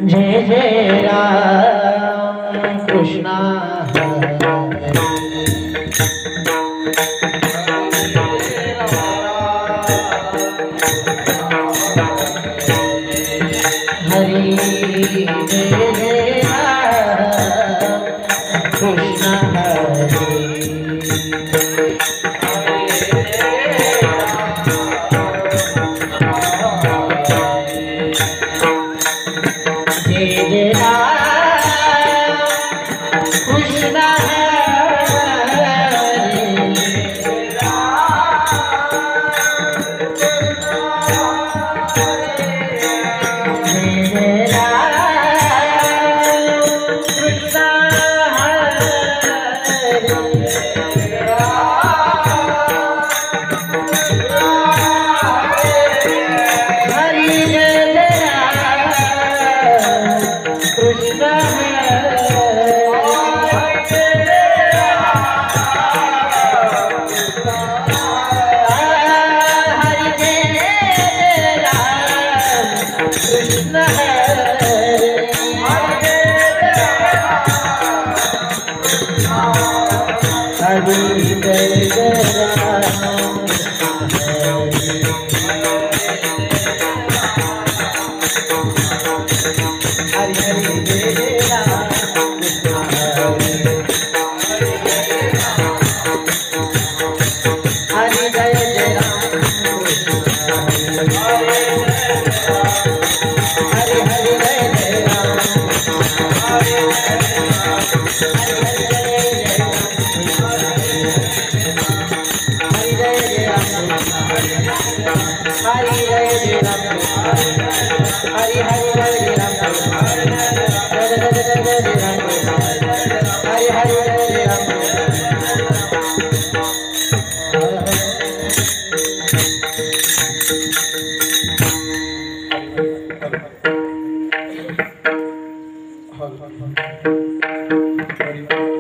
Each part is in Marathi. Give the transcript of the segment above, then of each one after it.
जय जय राम कृष्ण हरि जय जय राम कृष्ण हरि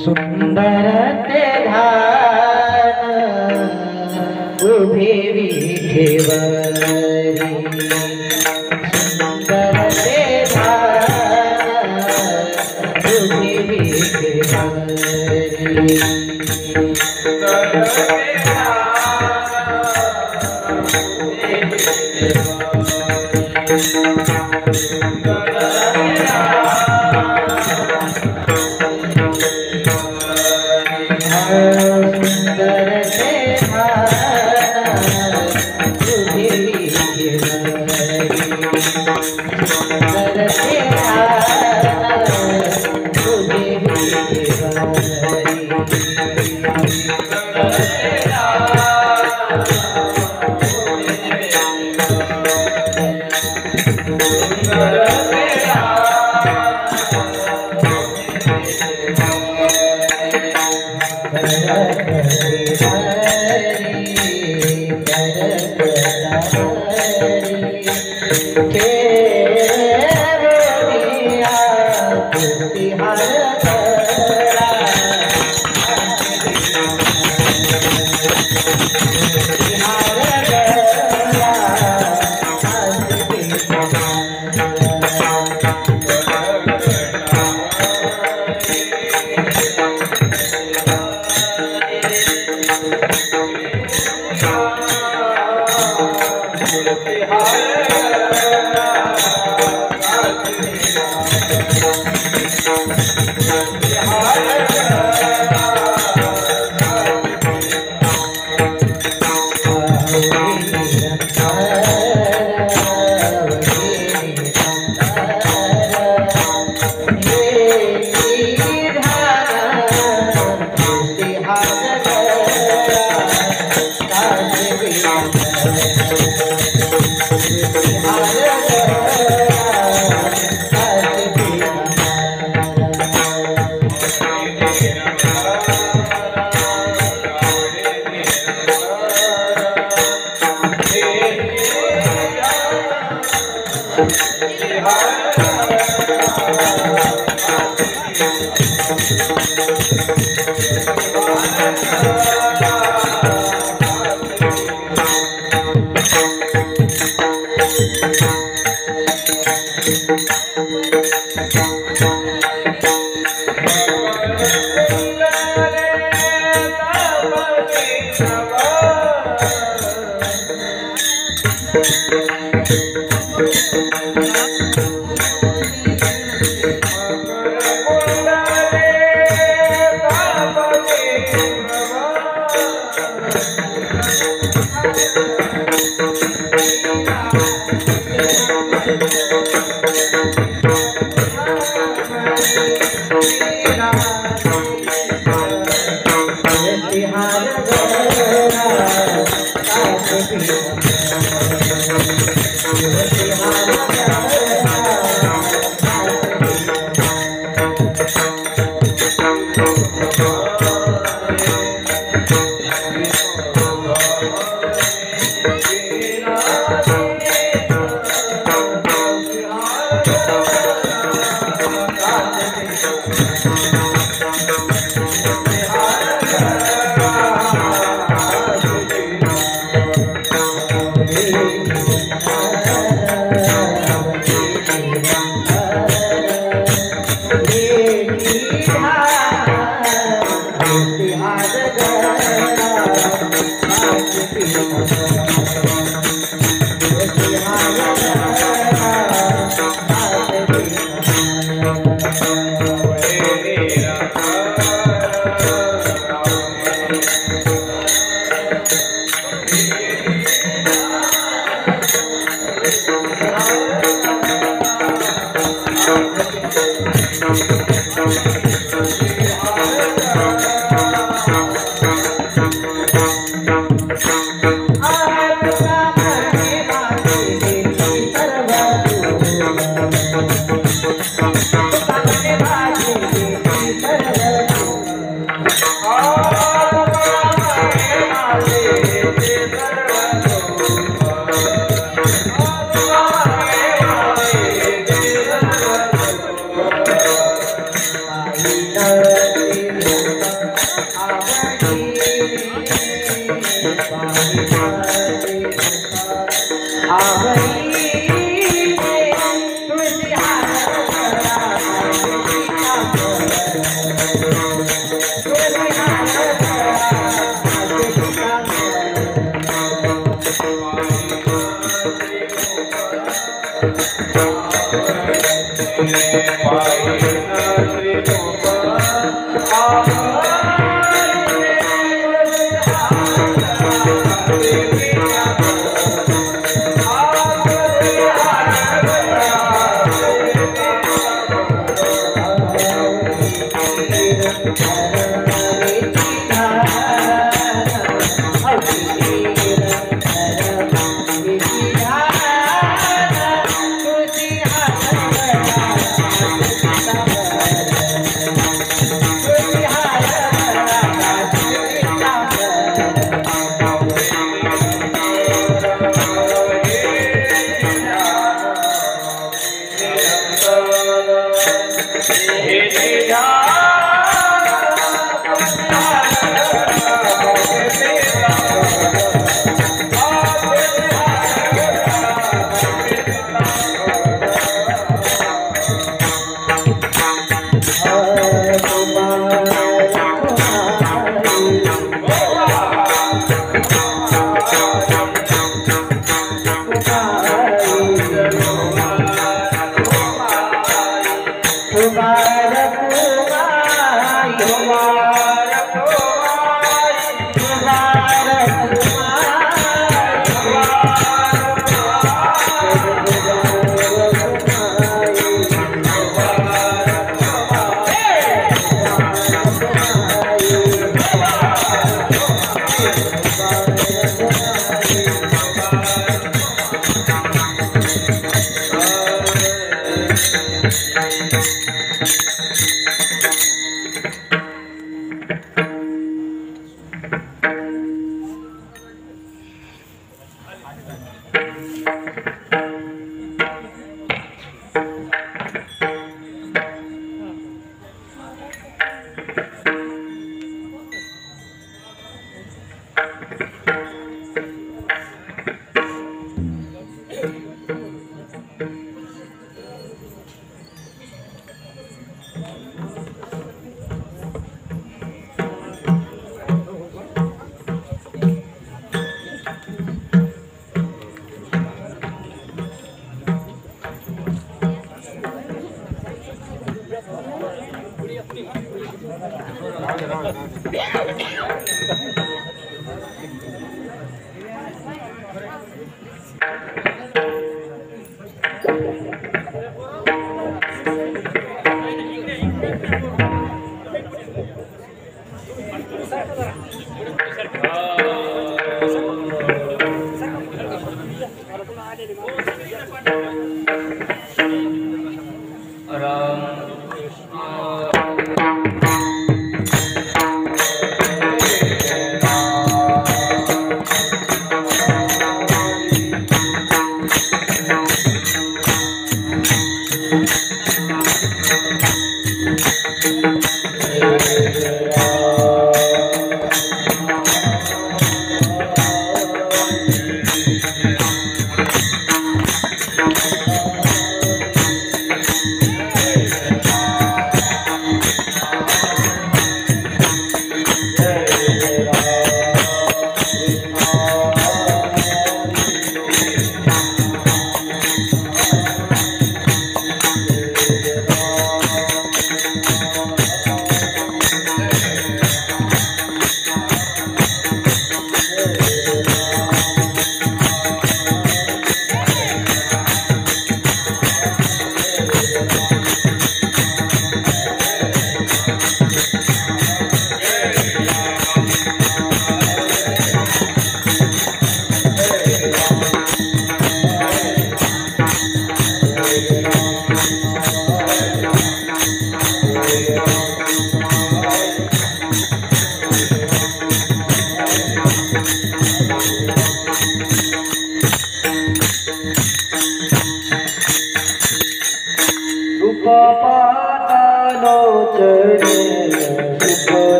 सुंदर ते धान उभे विठेवरी सुंदर ते धान उभे विठेवरी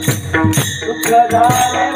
सुखदारे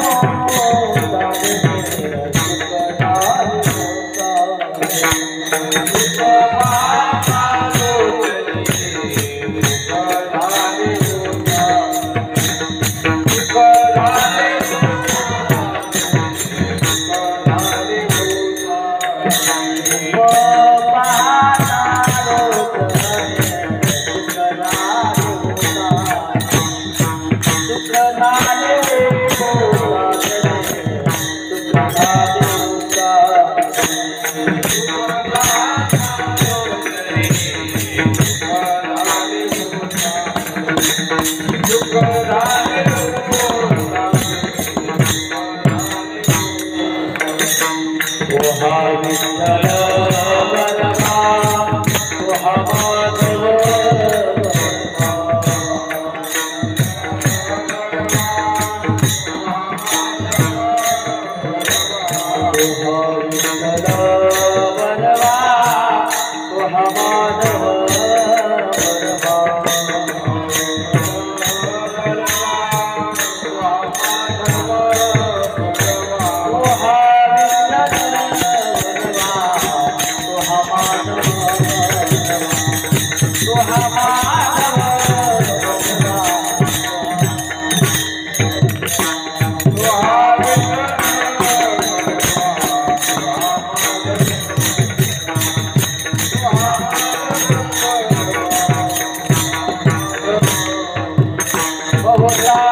मोता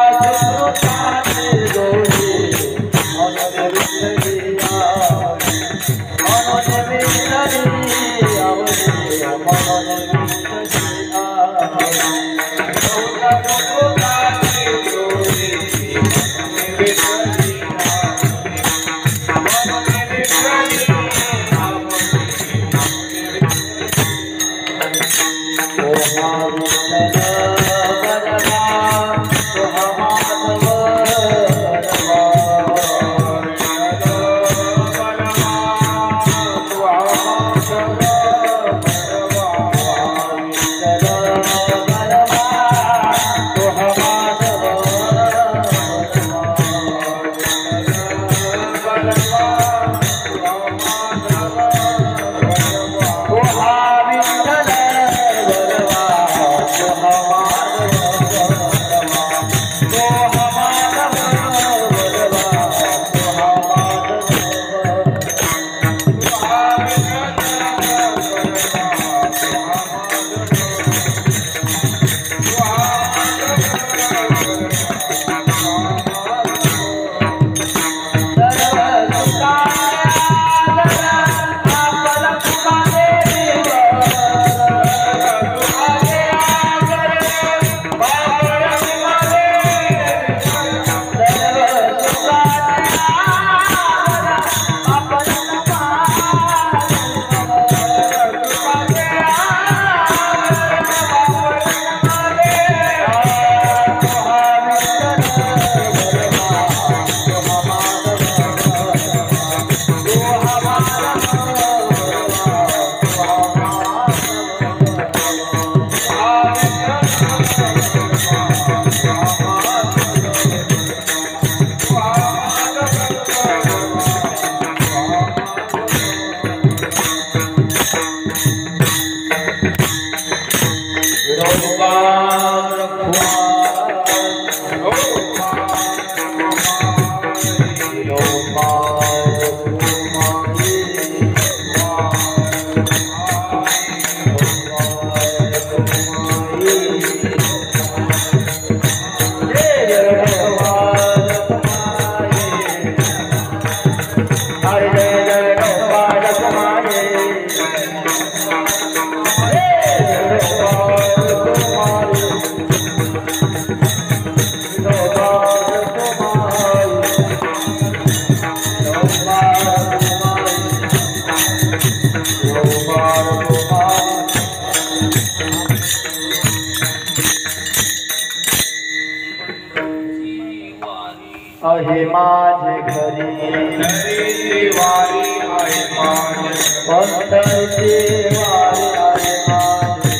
आहे माझे घरी वारी आहे माझे पंढरीचे वारी आहे माझे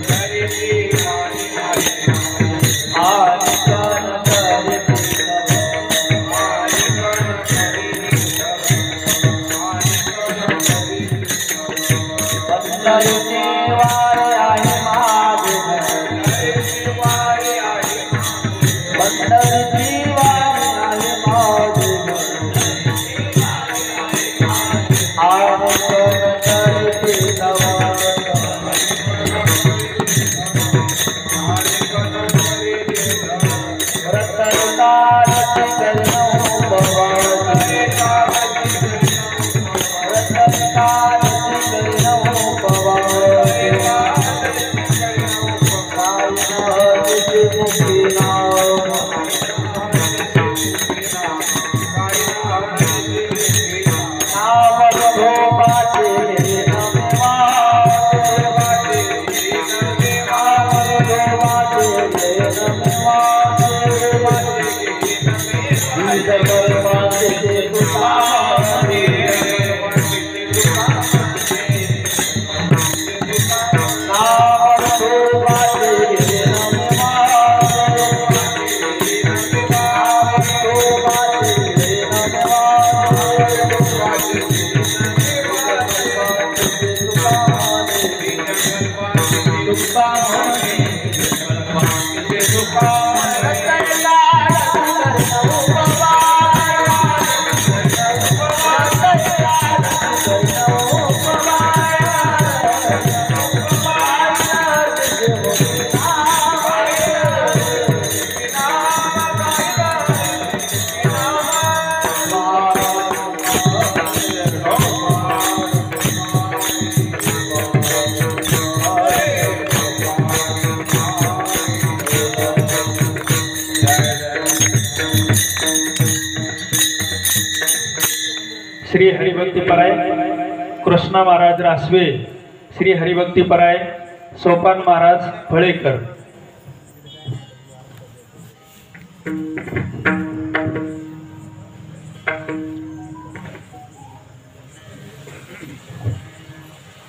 घरी वारी आहे माझे श्री हरिभक्तीपराय कृष्णा महाराज रासवे, श्री हरिभक्तीपराय सोपान महाराज फळेकर।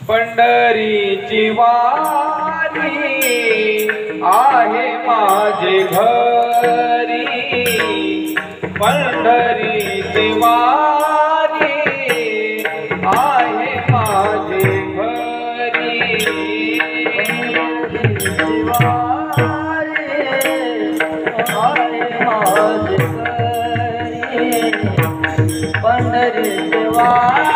पंढरीची वारी आहे माझे घरी, पंढरीची वारी आहे माझे घरी, पंढरीची वारी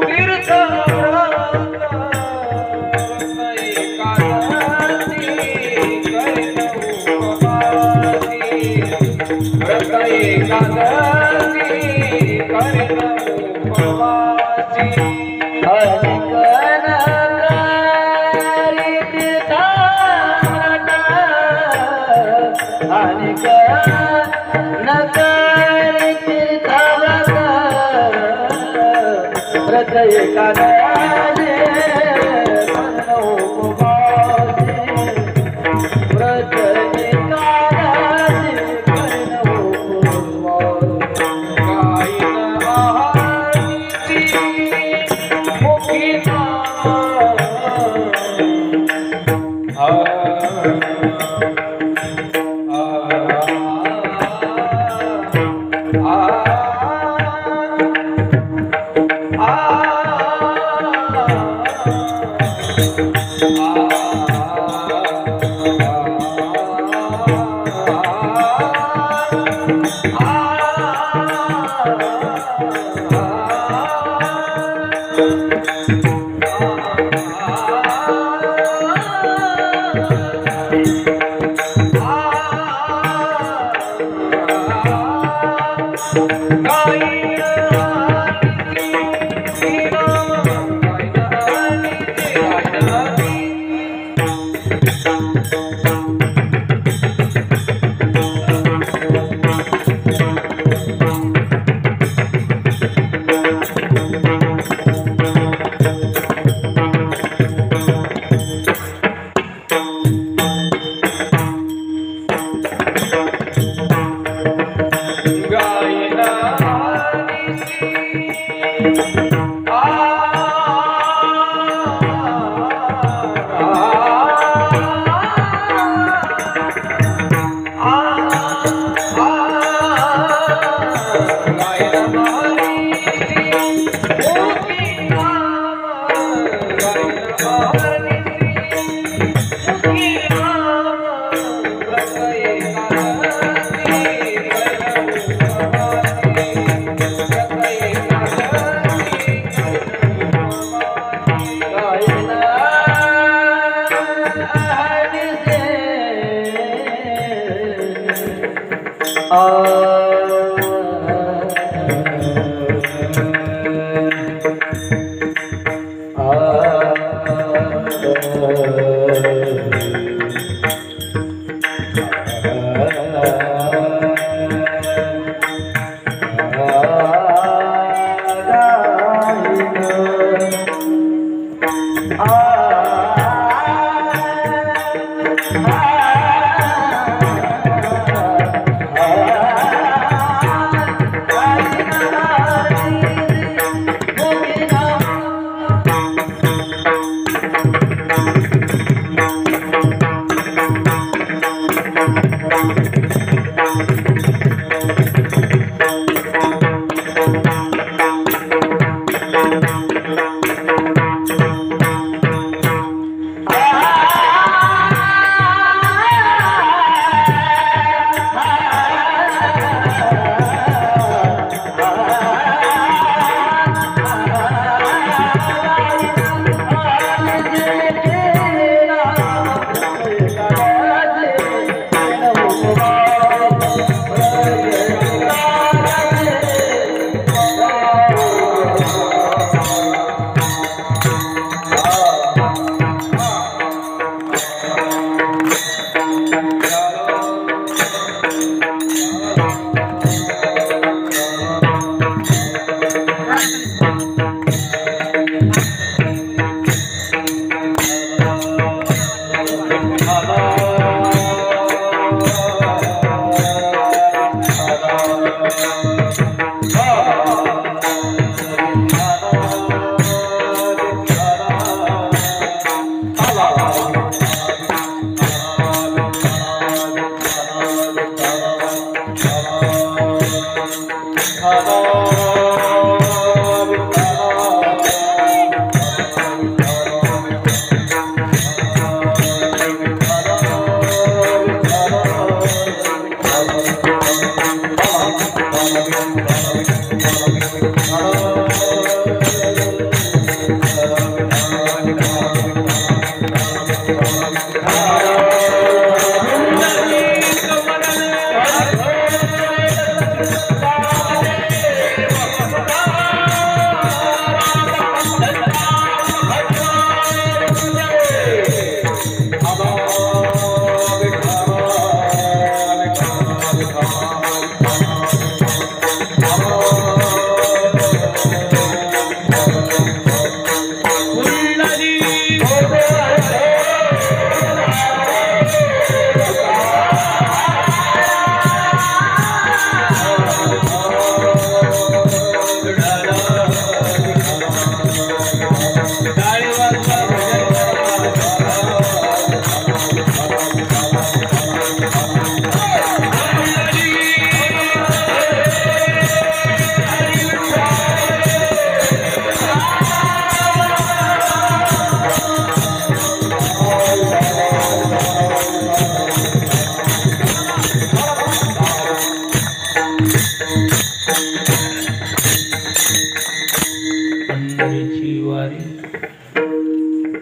तीर्थ नगर तीर्थवत हृदय काराजे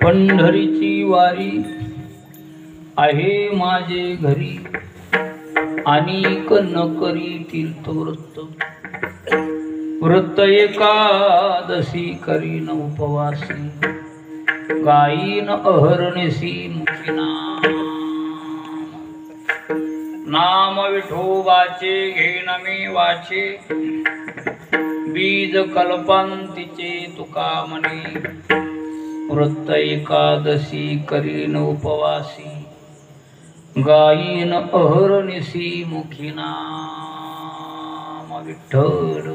पंढरीची वारी आहे माझे घरी अनेक न करी तीर्थव्रत व्रत एकादशी करीन उपवासी गायीन अहर्निशी मुखीना नाम विठोबाचे घेन मी वाचे बीज कल्पांतीचे तुका म्हणे व्रत एकादशी करीन उपवासी गायीन अहर्निशी मुखीना विठ्ठल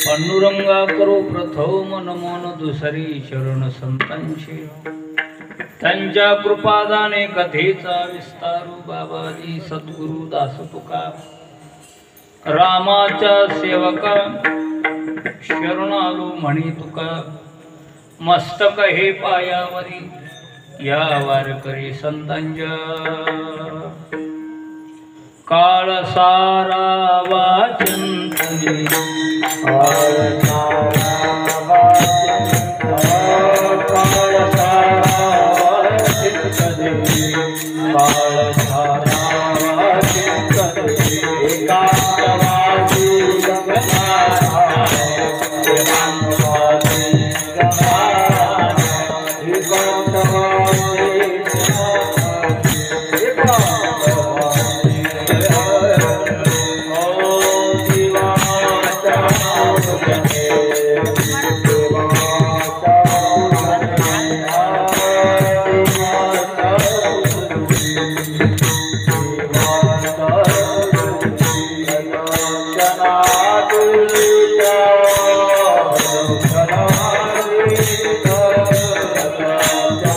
पांडुरंगा करो प्रथम नमन दुसरी शरण संतांचे त्यांच्या कृपादाने कथेचा विस्तारू बाबाजी सद्गुरु दास तुका रामाच्या सेवका शरणालू म्हणी तुका मस्तक हे पायावरी या वारकरी संतांच्या काळ सारा वाचन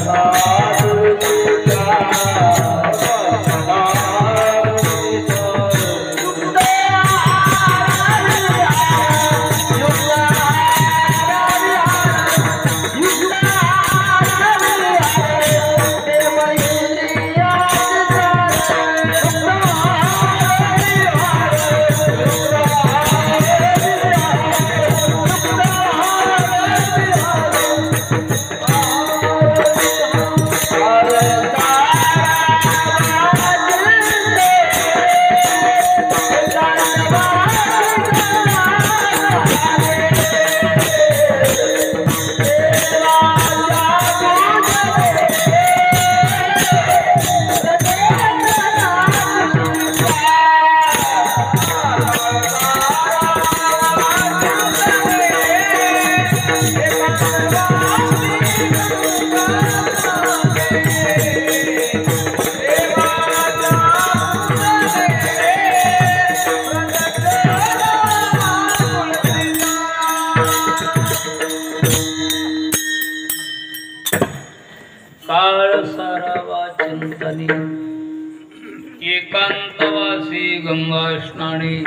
Jana काळ सारावा चिंतनी एकांतवासी गंगा स्नानी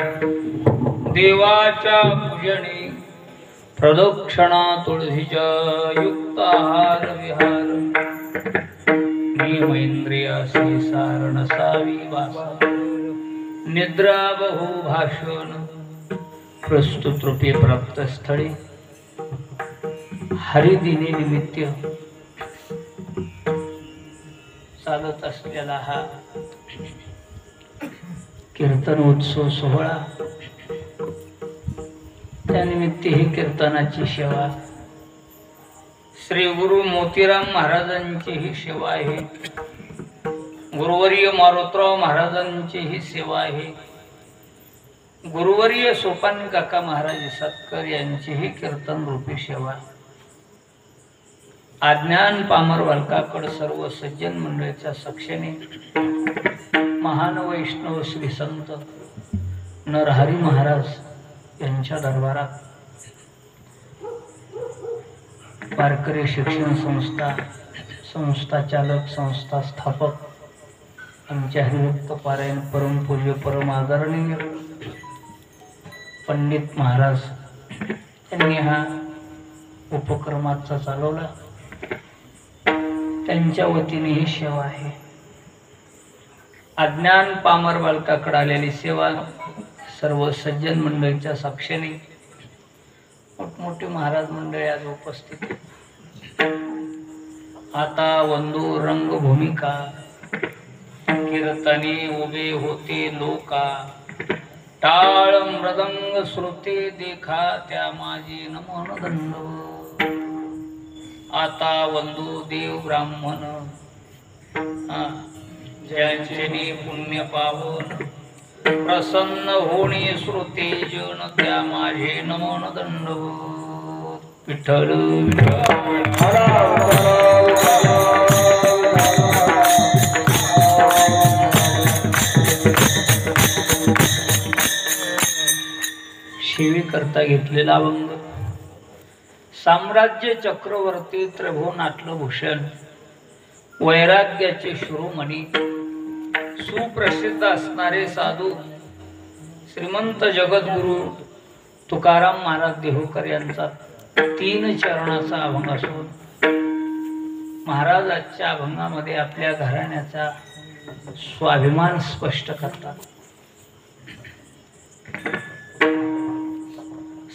देवाच्या पूजनी प्रदक्षिणा तुळशीच्या युक्त आहार विहार नियमेंद्रियासी सारण सावी वासा निद्रा बहु भाषण प्रस्तुत रूपी प्राप्त स्थळी हरिदिनी निमित्त चालत असलेला हा कीर्तन उत्सव सोहळा त्यानिमित्त ही कीर्तनाची सेवा श्री गुरु मोतीराम महाराजांची ही सेवा आहे गुरुवर्य मारुतराव महाराजांची ही सेवा आहे गुरुवर्य सोपान काका महाराज सत्कर यांची ही कीर्तन रूपी सेवा अज्ञान पामर बालकाकड सर्व सज्जन मंडळीच्या सक्षेने महान वैष्णव श्री संत नरहरी महाराज यांच्या दरबारात वारकरी शिक्षण संस्था संस्थाचालक संस्था स्थापक आमच्या हरिभक्त पारायण परमपूज्य परम आदरणीय पंडित महाराज यांनी हा उपक्रमाचा चालवला त्यांच्या वतीने ही सेवा आहे अज्ञान पामर बालकाकडे आलेली सेवा सर्व सज्जन मंडळीच्या साक्षीने मोठमोठे महाराज मंडळी आज उपस्थित आता वंदू रंग भूमिका कीर्तनी उभे होते लोका टाळ मृदंग श्रुती देखा त्या माझी नमन दंड आता वंदू देव ब्राह्मण ज्यांचे पुण्य पावन प्रसन्न होणे श्रुते जन त्या माझे नमन दंड विठ्ठल शिवी करता घेतलेला अभंग साम्राज्य चक्रवर्ती त्रिभुवन आटलं भूषण वैराग्याचे शिरोमणी सुप्रसिद्ध असणारे साधू श्रीमंत जगद्गुरु तुकाराम महाराज देहूकर यांचा 3 चरणाचा अभंग असून महाराजांच्या अभंगामध्ये आपल्या घराण्याचा स्वाभिमान स्पष्ट करतात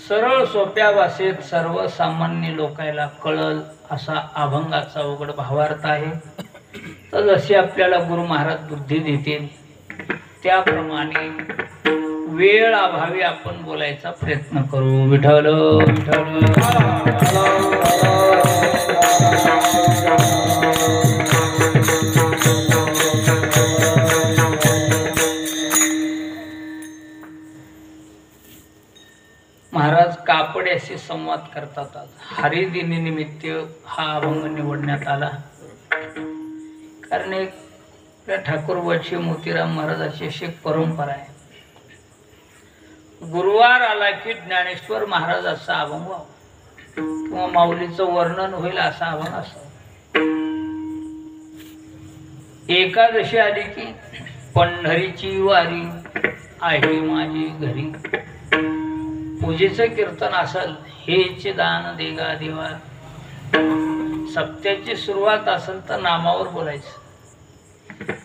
सरळ सोप्या भाषेत सर्वसामान्य लोकांना कळल असा अभंगाचा उघड भावार्थ आहे तर जसे आपल्याला गुरु महाराज बुद्धी देतील त्याप्रमाणे वेळ अभावी आपण बोलायचा प्रयत्न करू विठ्ठल महाराज कापड्याशी संवाद करतात हरिदिनी निमित्त हा अभंग निवडण्यात आला कारण एक ठाकूरवरची मोतीराम महाराजाची अशी एक परंपरा आहे गुरुवार आला की ज्ञानेश्वर महाराजाचा अभंग किंवा माऊलीचं वर्णन होईल असा अभंग असतो एकादशी आली की पंढरीची वारी आहे माझी घरी पूजेचं कीर्तन असेल हेचे दान देगा देवा सप्त्याची सुरुवात असेल तर नामावर बोलायचं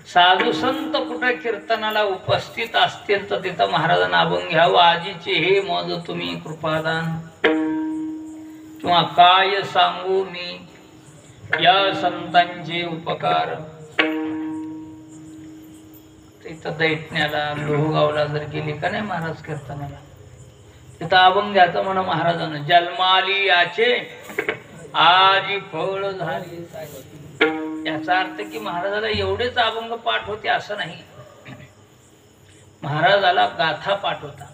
साधू संत कुठे कीर्तनाला उपस्थित असतील तर तिथं महाराजांना अभंग घ्यावं आजीचे हे मज तुम्ही कृपादान किंवा काय सांगू मी या संतांचे उपकार तिथं दैठण्याला लोहगावला जर गेली का नाही महाराज कीर्तनाला तिथं अभंग घ्यायचं म्हणून महाराजांना जन्माली याचे आजी फळ झाली याचा अर्थ की महाराजाला एवढेच अभंग पाठ होते असं नाही महाराजाला गाथा पाठ होता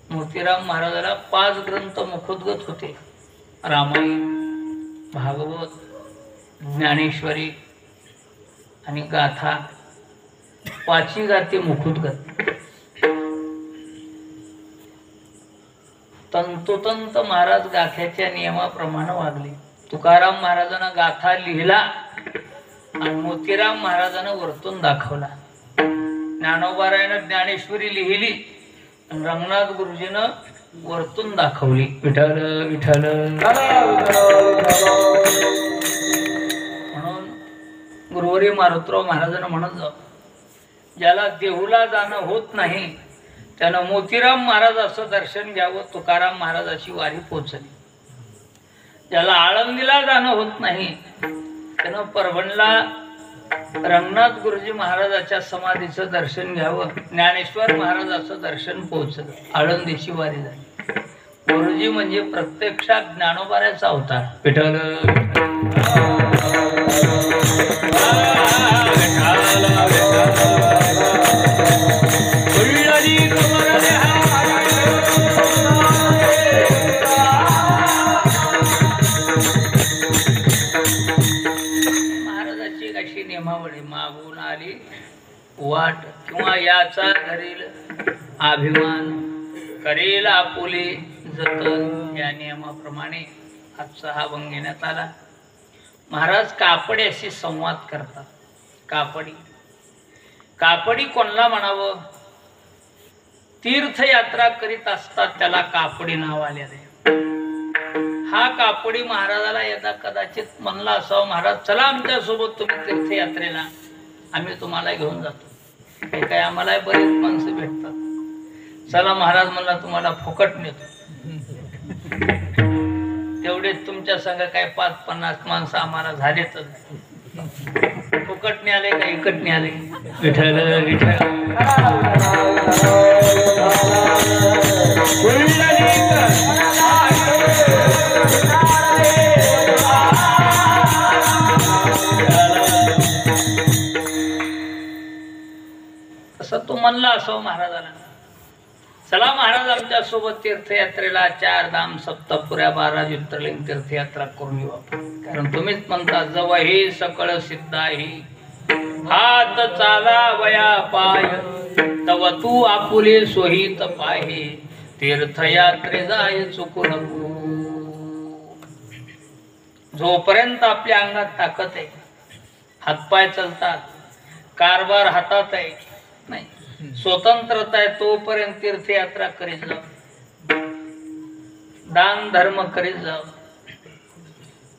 मोतीराम महाराजाला 5 ग्रंथ मुखोद्गत होते रामायण भागवत ज्ञानेश्वरी आणि गाथा 5 गाते मुखोद्गत तंतोतंत महाराज गाथ्याच्या नियमाप्रमाणे वागले तुकाराम महाराजांना गाथा लिहिला आणि मोतीराम महाराजांना वरतून दाखवला. ज्ञानोबारायानं ज्ञानेश्वरी लिहिली आणि रंगनाथ गुरुजीनं वरतून दाखवली. विठ्ठल विठ्ठल म्हणून गुरुवारी मारुतराव महाराजांना म्हणत जाऊ, ज्याला देहूला जाणं होत नाही त्यानं मोतीराम महाराजाचं दर्शन घ्यावं. तुकाराम महाराजाची वारी पोचली. ज्याला आळंदीला जाणं होत नाही त्यानं परभणला रंगनाथ गुरुजी महाराजाच्या समाधीचं दर्शन घ्यावं. ज्ञानेश्वर महाराजाचं दर्शन पोहोचलं. आळंदीची वारी झाली. गुरुजी म्हणजे प्रत्यक्षात ज्ञानोबाऱ्याचा अवतार. विठ्ठल महाराजाची एक अशी नियमावली, मागून आली वाट किंवा याचा धरील अभिमान करेल आपुले जतन, या नियमाप्रमाणे आजचा हा अभंग घेण्यात आला. महाराज कापड्याशी संवाद करतात. कापडी कापडी कोणाला म्हणावं? तीर्थयात्रा करीत असतात त्याला कापडी नाव आलेले. हा कापडी महाराजाला यदा कदाचित म्हणला असावं, महाराज चला आमच्या सोबत तुम्ही तीर्थयात्रेला, आम्ही तुम्हाला घेऊन जातो. हे काय आम्हाला बरेच माणसं भेटतात. चला महाराज म्हणला तुम्हाला फुकट नेतो. तेवढे तुमच्या संग काय 5-50 माणसं आम्हाला झालेच. फुकट आले का इकट आले? विठ्ठल विठ्ठल तसं तो म्हणला असो महाराजाला, चला महाराज आमच्या सोबत तीर्थयात्रेला 4 धाम 7 पुऱ्या 12 ज्योतिर्लिंग तीर्थयात्रा करून येऊ. कारण तुम्हीच म्हणता जवळ हे सकळ सिद्धाही हात चाला वया पाय तव तू आपुले सोहित पाहे तीर्थयात्रे जाय चुकू नको. जोपर्यंत आपल्या अंगात ताकद आहे, हातपाय चालतात, कारभार हातात आहे, नाही स्वतंत्रता आहे, तोपर्यंत तीर्थयात्रा करीत जाऊ, दान धर्म करीत जाऊ.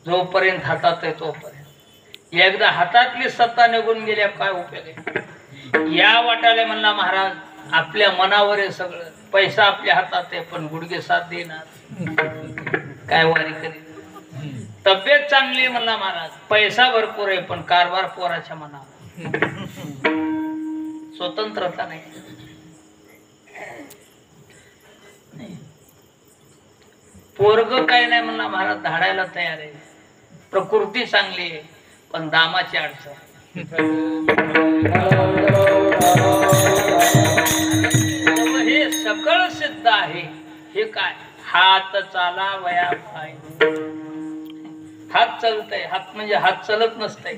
जोपर्यंत हातात आहे तोपर्यंत. एकदा हातातली सत्ता निघून गेल्या काय उपयोग आहे? या वाटाले म्हणला महाराज आपल्या मनावर आहे सगळं, पैसा आपल्या हातात आहे पण गुडघे साथ देणार काय वारी करीत. तब्येत चांगली आहे म्हणला महाराज, पैसा भरपूर आहे पण कारभार पोराच्या मनावर. स्वतंत्रता नाही. पोरग काय नाही म्हणला महाराज, धाडायला तयार आहे. प्रकृती चांगली आहे पण दामाची अडचण. हे सकळ सिद्ध आहे. हे काय? हात चाला वया पाय. हात चालतय, हात म्हणजे हात चालत नसतंय,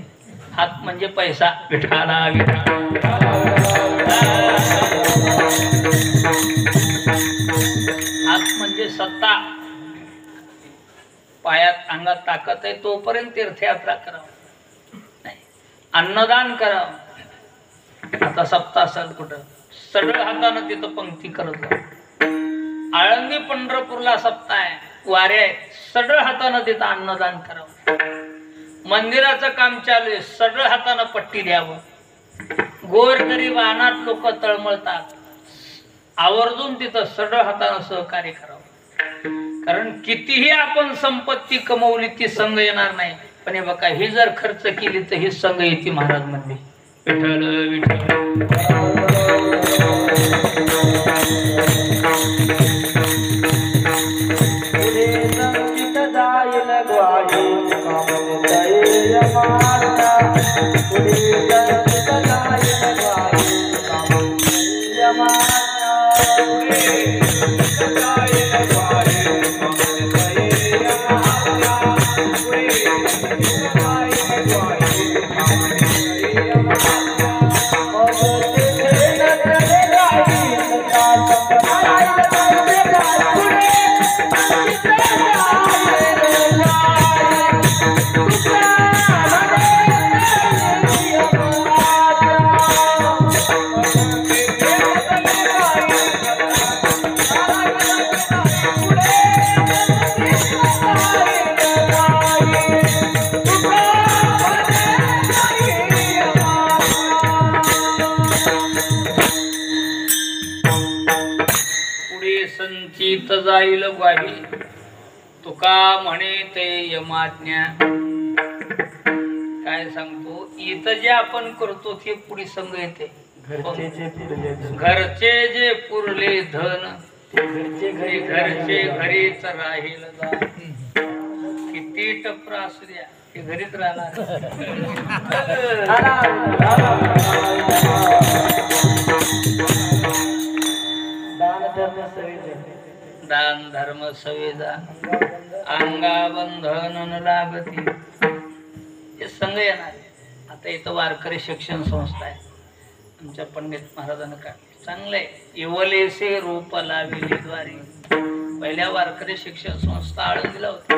हात म्हणजे पैसा. विठाला हात म्हणजे सत्ता. पायात अंगात ताकद आहे तोपर्यंत तीर्थयात्रा करावं. अन्नदान करावं. आता सप्ताह असेल कुठं सरळ हातानं तिथं पंक्ती करत जा. आळंदी पंढरपूरला सप्ताह आहे, वाऱ्या आहेत, सरळ हातानं तिथं अन्नदान करावं. मंदिराचं काम चालू आहे, सरळ हातानं पट्टी द्यावं. गोरगरीब अनाथ लोक तळमळतात, आवर्जून तिथं सरळ हातानं सहकार्य करावं. कारण कितीही आपण संपत्ती कमवली ती संघ येणार नाही, पण हे बघा ही जर खर्च केली तर ही संघ येते महाराज म्हणले. विठ्ठल विठ्ठल पुढे ईत जाईल ग्वाही तुका म्हणे ते यमाज्ञा. काय सांगतो इथं जे आपण करतो ते पुढे संघ येते. घरचे जे पुरले धन घरचे घरीच राहील दान. किती टप्पर असू द्या ते घरीच राहणार. दान धर्म संवेदा अंगा बंधन न लागती. हे संघ येणार आहे. आता इथं वारकरी शिक्षण संस्था आहे आमच्या पंडित महाराजांना काढले. चांगलंय. इवलेसे रूप लाविले द्वारे. पहिल्या वारकरी शिक्षण संस्था आळंदीला होती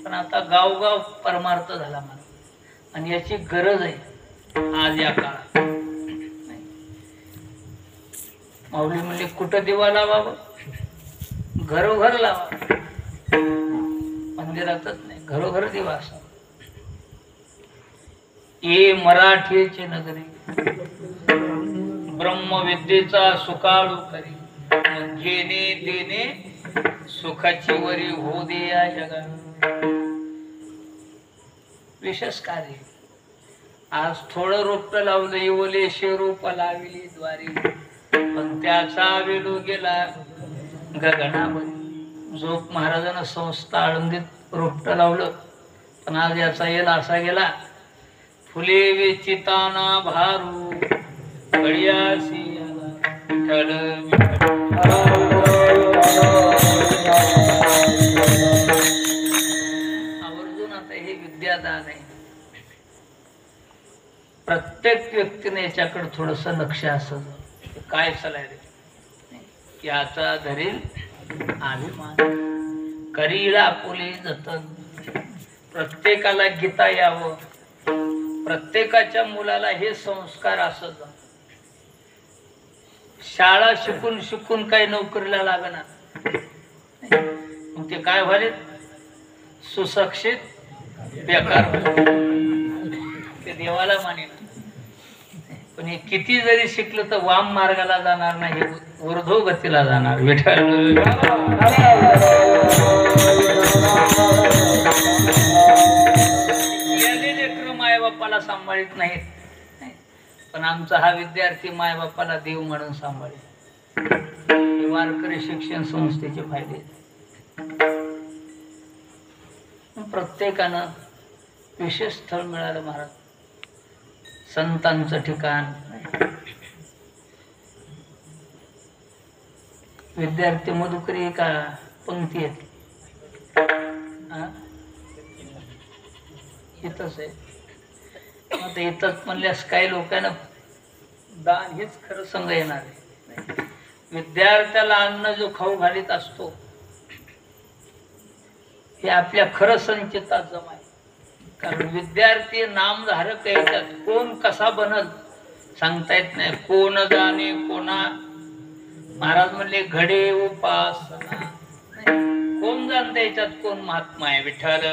पण आता गावगाव परमार्थ झाला मला आणि याची गरज आहे आज या काळात. माऊली म्हणले कुठं दिवा लावावं? घरोघर लावा. मंदिरातच नाही घरोघर दिवा असावा. ये मराठीची नगरी ब्रह्मविद्येचा सुकाळू करी. घेणे देणे सुखाची वरी होऊ दे या जगा. विशेष कार्य आज थोडं रोपट लावलं. इवलेशे रोप लाविली द्वारी पण त्याचा वेळू गेला गगनामध्ये. झोप महाराजांना संस्था आळंदीत रोपट लावलं पण आज याचा येल असा गेला. फुले वेचिताना भारू कळियासी विठ्ठल आवर्जून. आता हे विद्यादान आहे. प्रत्येक व्यक्तीने याच्याकडे थोडस लक्ष असं काय सलाह रे याचा धरील अभिमान करीला आपुले जतन. प्रत्येकाला गीता यावं. प्रत्येकाच्या मुलाला हे संस्कार असत. शाळा शिकून शिकून काही नोकरीला लागणार मग ते काय व्हाले सुशिक्षित बेकार ते देवाला मानेना. पण हे किती जरी शिकलं तर वाम मार्गाला जाणार नाही ऊर्ध्व गतीला जाणार. विठ्ठल मायबापाला सांभाळीत नाहीत पण आमचा हा विद्यार्थी मायबापाला देव म्हणून सांभाळेल. वारकरी शिक्षण संस्थेचे फायदे. प्रत्येकानं विशेष स्थळ मिळालं महाराज. संतांचं ठिकाण. विद्यार्थी मधुकरी एका पंक्ती आहेत इथंच आहे. आता इथंच म्हणल्यास काही लोकांना दान हेच खरं संग येणार आहे. विद्यार्थ्याला अन्न जो खाऊ घालीत असतो हे आपल्या खरं संचितात जमा आहे. कारण विद्यार्थी नामधारक याच्यात कोण कसा बनल सांगता येत नाही. कोण जाणे कोणा. महाराज म्हणले घडे उपासना. कोण जाणते याच्यात कोण महात्मा आहे. विठ्ठल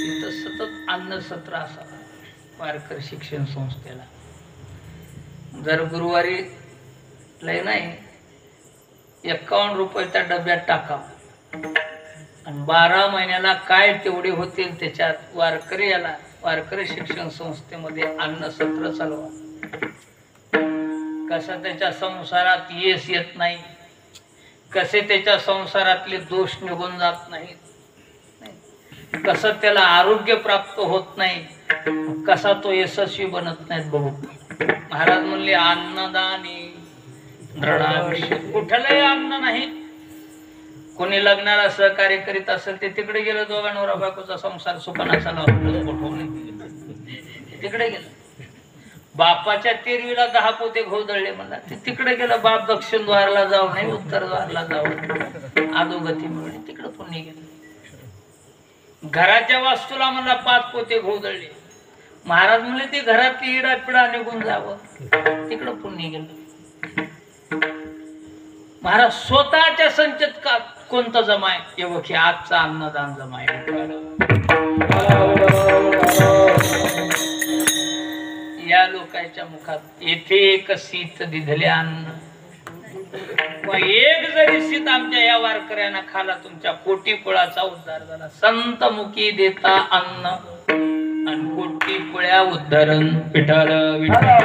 इथं सतत अन्न सत्र असावं वारकरी शिक्षण संस्थेला. दर गुरुवारी लय नाही 51 रुपये त्या डब्यात टाकावं आणि 12 महिन्याला काय तेवढे होतील त्याच्यात वारकरी शिक्षण संस्थेमध्ये अन्न सत्र चालवा. कसं त्याच्या संसारात यश येत नाही. कसे त्याच्या संसारातले दोष निघून जात नाहीत. कसं त्याला आरोग्य प्राप्त होत नाही. कसा तो यशस्वी बनत नाहीत बघू. महाराज म्हणले अन्नदानी दृढाभिषेक. कुठलंही अन्न नाही. कोणी लग्नाला सहकार्य करीत असेल ते तिकडे गेलं. दोघांवर बायकोचा संसार सुखाना चालू तिकडे गेलं. बापाच्या तेरवीला 10 पोते घो दळले म्हणला ते तिकडे गेलं. बाप दक्षिण द्वारला जाऊ नाही उत्तर द्वारला जाऊ अधोगती मिळली. तिकडे पुण्य गेलं. घराच्या वास्तूला म्हणला 5 पोते घो दळले. महाराज म्हणले ते घरातली इडा पिडा निघून जावं. तिकडं पुण्य गेलं. महाराज स्वतःच्या संचित का कोणतं जमाय हे बघ हे आजचा अन्नदान जमाय या लोकांच्या मुखात येथे एक शीत दिधले अन्न एक जरी शीत आमच्या या वारकऱ्यांना खाला तुमच्या कोटी कुळाचा उद्धार झाला. संत मुखी देता अन्न आणि कोटी कुळ्या उद्धरण विठ्ठल विठ्ठल.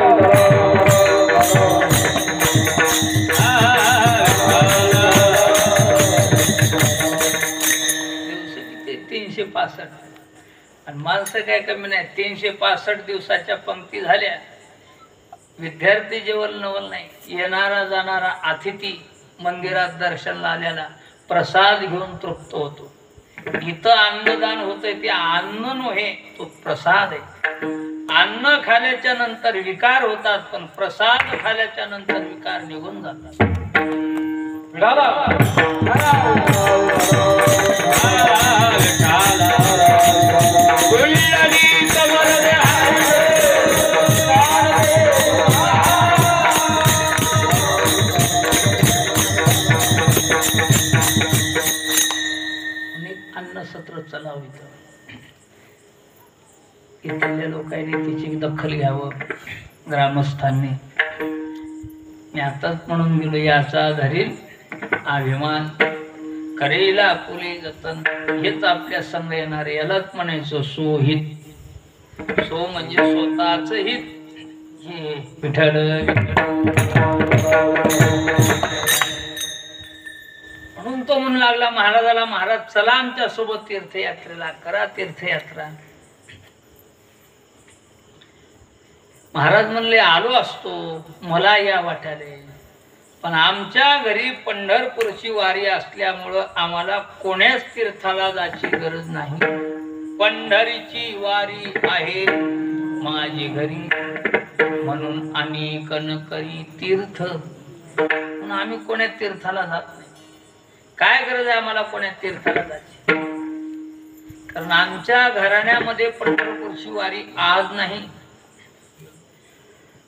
365 आणि माणसं काय कमी नाही. 365 दिवसाच्या पंक्ती झाल्या. विद्यार्थी जेवल नवल नाही. येणारा जाणारा अतिथी मंदिरात दर्शनला आलेला प्रसाद घेऊन तृप्त होतो. इथं अन्नदान होतंय ते अन्न नव्हे तो प्रसाद आहे. अन्न खाल्याच्या नंतर विकार होतात पण प्रसाद खाल्याच्या नंतर विकार निघून जातात. अन्न सत्र चालवित इथल्या लोकांनी तिची दखल घ्यावं. ग्रामस्थांनी मी आताच म्हणून गेलो याचा धरील अभिमान करेला पुले जतन हेच आपल्या संग येणार. यालाच म्हणायचं सोहित. सो म्हणजे स्वतःच हित. हे विठ्ठल म्हणून तो म्हणू लागला महाराजाला महाराज चला आमच्या सोबत तीर्थयात्रेला करा तीर्थयात्रा. महाराज म्हणले आलो असतो मला या वाट्याले पण आमच्या घरी पंढरपूरची वारी असल्यामुळं आम्हाला कोण्याच तीर्थाला जायची गरज नाही. पंढरीची वारी आहे माझी घरी म्हणून आम्ही कनकरी तीर्थ म्हणून आम्ही कोण्या तीर्थाला जात नाही. काय गरज आहे आम्हाला कोण्या तीर्थाला जायची. कारण आमच्या घराण्यामध्ये पंढरपूरची वारी आज नाही.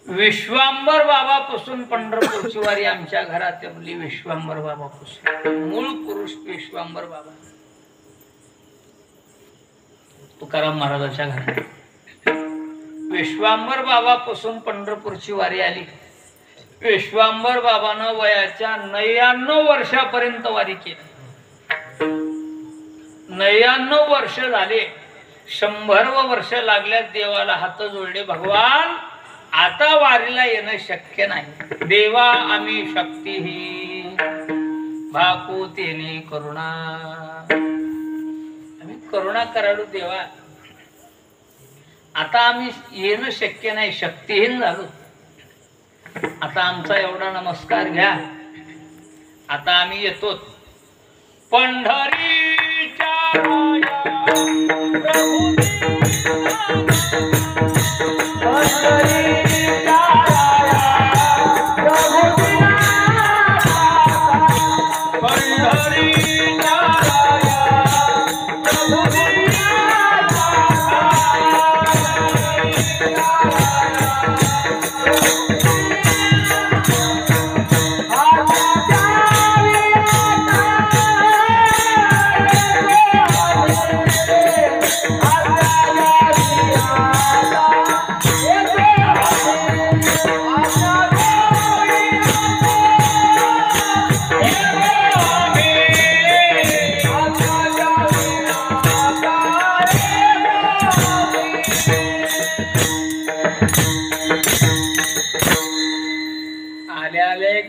विश्वांबर बाबापासून पंढरपूरची वारी आमच्या घरात आपली विश्वांबर बाबापासून. मूळ पुरुष विश्वांबर बाबा तुकाराम महाराजाच्या घरात विश्वांबर बाबापासून पंढरपूरची वारी आली. विश्वांबर बाबानं वयाच्या 99 वर्षापर्यंत वारी केली. 99 वर्ष झाले. 100 वर्ष लागल्यात देवाला हात जोडले. भगवान आता वारीला येणं शक्य नाही. देवा आम्ही शक्तीही भाकू तेने करुणा. आम्ही करुणा कराडू देवा. आता आम्ही येणं शक्य नाही. शक्तीहीन झालो. आता आमचा एवढा नमस्कार घ्या. आता आम्ही येतो. पंढरीच्या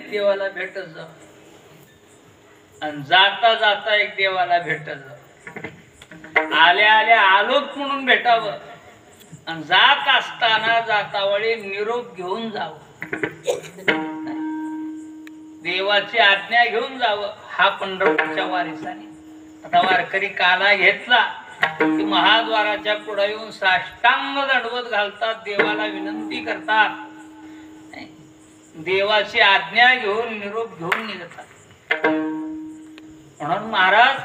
देवाला भेटत जा आणि जाता जाता एक देवाला भेटत जा. आल्या आल्या आलोच म्हणून भेटावं आणि जात असताना जातावळी निरोप घेऊन जावं. देवाची आज्ञा घेऊन जावं. हा पंढरपूरच्या वारीसाने. आता वारकरी काला घेतला की महाद्वाराच्या पुढे येऊन साष्टांग दंडवत घालतात. देवाला विनंती करतात. देवाची आज्ञा घेऊन निरोप घेऊन निघतात. म्हणून महाराज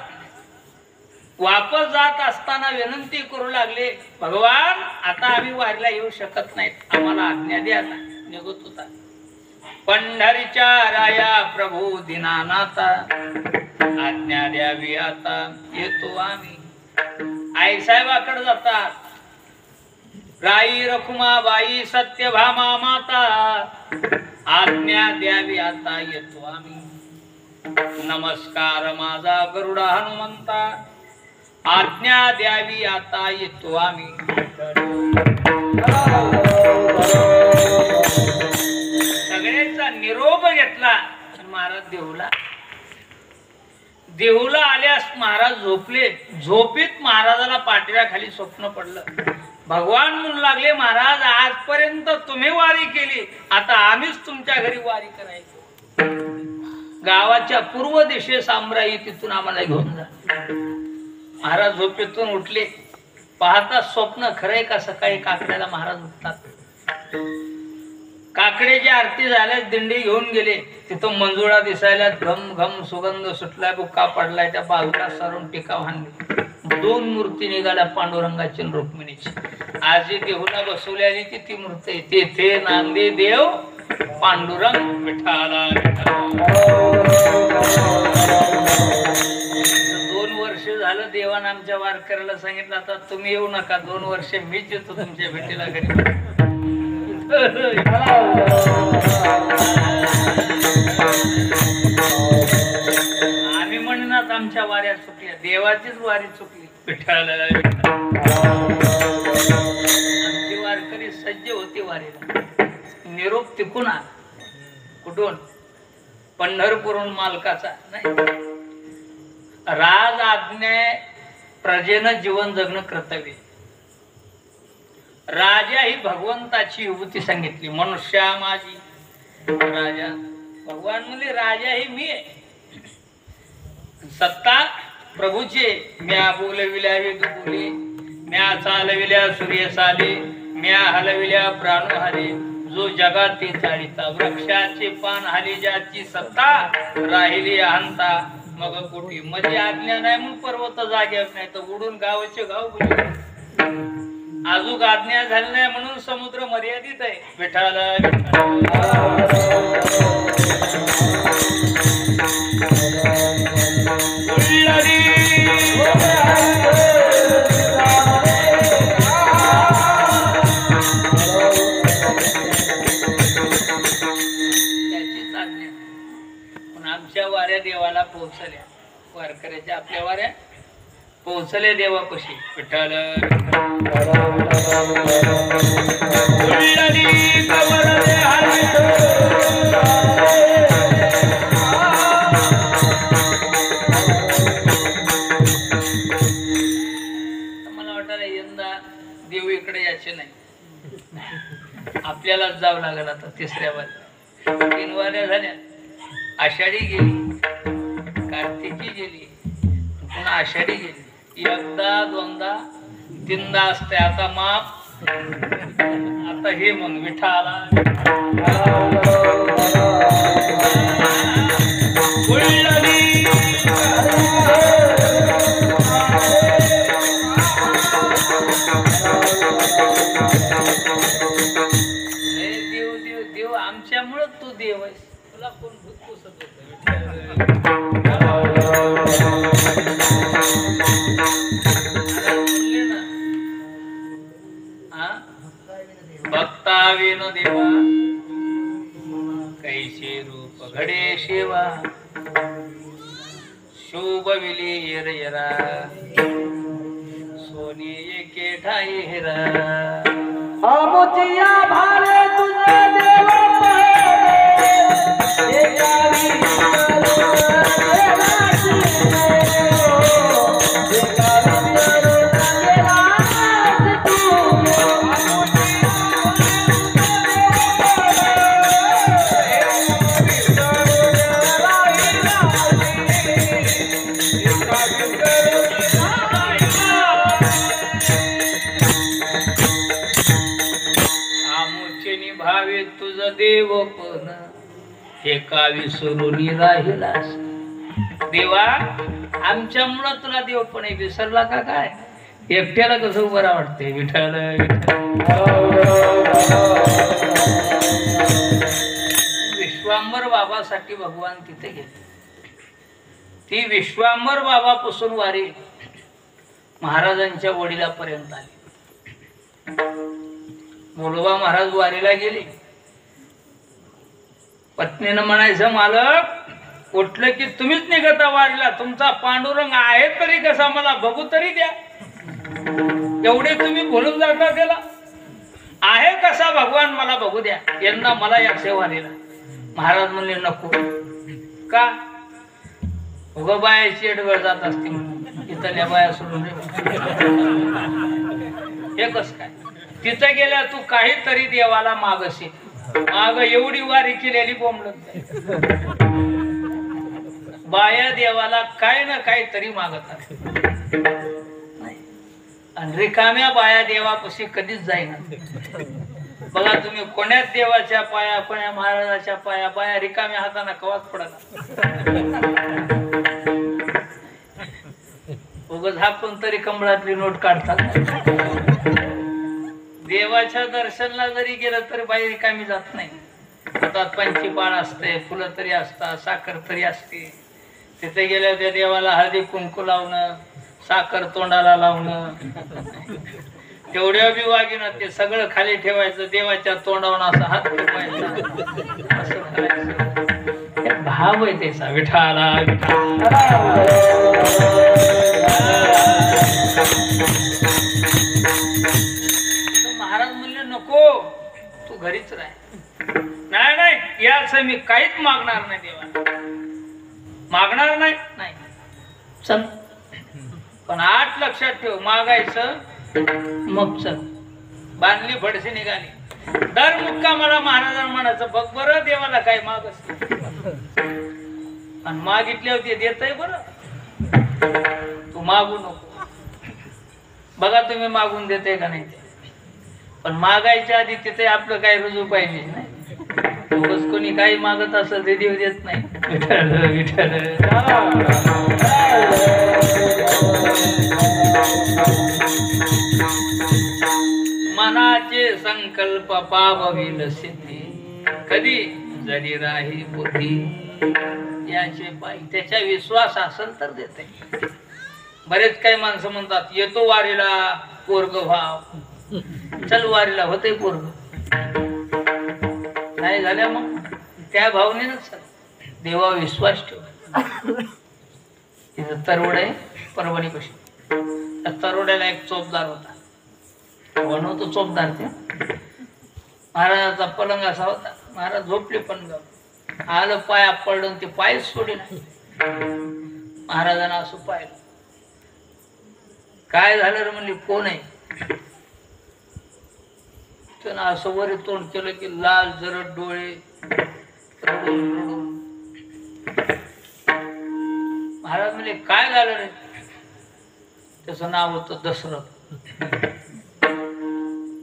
वापस जात असताना विनंती करू लागले भगवान आता आम्ही वारीला येऊ शकत नाहीत. आम्हाला आज्ञा द्या. निघत होता पंढरीच्या राया प्रभू दीनानाथा आज्ञा द्यावी आता येतो आम्ही. आई साहेबाकडे जातात. राई रखुमाबाई सत्यभामा माता आज्ञा द्यावी आता येतो आम्ही. नमस्कार माझा गरुडा हनुमंता आज्ञा द्यावी आता येतो आम्ही. सगळ्यांचा निरोप घेतला आणि महाराज देहूला आल्यास महाराज झोपले. झोपेत महाराजाला पाठव्याखाली स्वप्न पडलं. भगवान म्हणू लागले, महाराज आजपर्यंत तुम्ही वारी केली, आता आम्हीच तुमच्या घरी वारी करायचो. गावाच्या पूर्व दिशेस आमराई, तिथून आम्हाला घेऊन जा. महाराज झोपेतून उठले. पाहता स्वप्न खरंय का. सकाळी काकड्याला महाराज उठतात. काकड्याची आरती झाल्यास दिंडी घेऊन गेले. तिथं मंजुळा दिसायला घम घम सुगंध सुटलाय, बुक्का पडलाय. त्या बाजूला सरून टिका बांधली. 2 मूर्ती निघाल्या, पांडुरंगाची आणि रुक्मिणीची. आज जी देहूला बसवलेली ती मूर्ती आहे. तेथे नांदे देव पांडुरंग विठाला. 2 वर्ष झालं देवानं आमच्या वारकऱ्याला सांगितलं, आता तुम्ही येऊ नका, 2 वर्ष मीच येतो तुमच्या भेटीला घरी. आम्ही म्हणणार आमच्या वाऱ्या चुकल्या, देवाचीच वारी चुकली. विठाला आमची वारकरी सज्ज होती वारीला. निरोप तिकून आला. कुठून? पंढरपूरहून मालकाचा नाही. राज आज्ञा प्रजेनं जीवन जगणं कर्तव्य. राजा ही भगवंताची विभूती सांगितली. मनुष्या माझी राजा. भगवान म्हणले राजा ही मी आहे. सत्ता प्रभूचे. म्या बोलविल्या वेद बोले, म्या चालविल्या सूर्य साले, म्या हलविल्या प्राण हाले, जो जगात चालिता. वृक्षाचे पान हाली ज्याची सत्ता, राहिली अहंता मग कुठे. मध्ये आज्ञा नाही म्हणून पर्वत जाग्यावर नाही, तर उडून गावाचे गाव बुजले. अजून आज्ञा झाली नाही म्हणून समुद्र मर्यादित आहे. विठाला त्याचीच आज्ञा. पण आमच्या वाऱ्या देवाला पोहोचल्या. वारकऱ्याच्या आपल्या वाऱ्या पोहोचले देवापाशी. विठ्ठल मला वाटायला यंदा देव इकडे यायचे नाही. आपल्यालाच जावं लागेल आता. 3ऱ्या वाऱ्या 3 वाऱ्या झाल्या. आषाढी गेली, कार्तिकी गेली, पुन्हा आषाढी गेली. एकदा 2दा 3दा असते. आता माप. आता हे मग विठाला देव देव देव आमच्यामुळं तू देव आहेस. तुला कोण भूत पुसत भक्ताविन देवा कैसे रूप घडे शिवा, शुभ विली येरा सोनी एके ठाई हेरा. आमुचिया भारे तुझे देवा भावे तुझ देवपण एका विसरून राहिलास. देवा आमच्यामुळं तुला देवपण विसरला का काय. एकट्याला कसं बरं वाटते. विठ्ठल बाबासाठी भगवान तिथे गेले. ती विश्वांबर बाबापासून वारी महाराजांच्या वडिलापर्यंत आली. मोलोबा महाराज वारीला गेले. पत्नीनं म्हणायचं, मालक उठलं की तुम्हीच निघता वारीला, तुमचा पांडुरंग आहे तरी कसा, मला बघू तरी द्या. एवढे तुम्ही बोलून जाता त्याला, आहे कसा भगवान मला बघू द्या, यंदा मला याच्या वारीला. महाराज म्हणले नको. का? उगा बायाची अडगळ जात असते म्हणून इथल्या बाया सोडून हे कस काय. तिथं गेल्या तू काहीतरी देवाला मागशील. माग एवढी वारी केलेली बोंबलत बाया देवाला काय ना काहीतरी मागतात. आणि रिकाम्या बाया देवापाशी कधीच जाईना. बघा तुम्ही कोण्यात देवाच्या पाया, कोण्या महाराजाच्या पाया, बाया रिकाम्या हाताना कवाच पडत. उगाच हा कोणतरी कमळातली नोट काढतात. देवाच्या दर्शनला जरी गेलं तरी बाई रिकामी जात नाही. हातात पंचीपाळ असते, फुलं तरी असतात, साखर तरी असते. तिथे गेल्या त्या देवाला हळदी कुंकू लावणं, साखर तोंडाला लावणं, तेवढ्या बी वागीनं ते सगळं खाली ठेवायचं, देवाच्या तोंडावर असा हात ठेवायचा, असं करायचं. भाव आहे त्याचा. विठाला महाराज म्हणले नको, तू घरीच राह. नाही नाही, याच मी काहीच मागणार नाही देवाला, मागणार नाही. नाही चल, पण 8 लक्षात ठेव, मागायचं मग चल. बांधली फडशी निघाली. दर मुक्कामाला महाराजांना म्हणायचं, बघ बरं देवाला काय मागस, आणि मागितले होते देतय बरं, तू मागू नको. बघा तुम्ही मागून देते का नाही. पण मागायच्या आधी तिथे आपलं काही रुजू पाहिजे नाही. उगाच कोणी काही मागत असेल ते देव देत नाही. विठ्ठल विठ्ठल. मनाचे संकल्प पावविल सिद्धी, कधी जरी राही बुद्धी याचे पायी. त्याच्या विश्वास असेल तर देते. बरेच काही माणसं म्हणतात, येतो वारीला पोरग भाव, चल वारीला होते पोरग, नाही झाल्या मग त्या भावनेच देवा विश्वास ठेव. तिथं तरोड आहे परभणी कशी. त्या तरोड्याला एक चोपदार होता, बनवतो चोपदार. ते महाराजाचा पलंग असा होता. महाराज झोपले पण आलं, पाया पडलं, ते पायच सोडे नाही. महाराजांना असं पाहिलं, काय झालं रे म्हणले, कोण आहे. त्यानं असं वर तोंड केलं की लाल जरद डोळे, रडून रडून. महाराज म्हणले काय झालं रे. त्याचं नाव होतं दशरथ.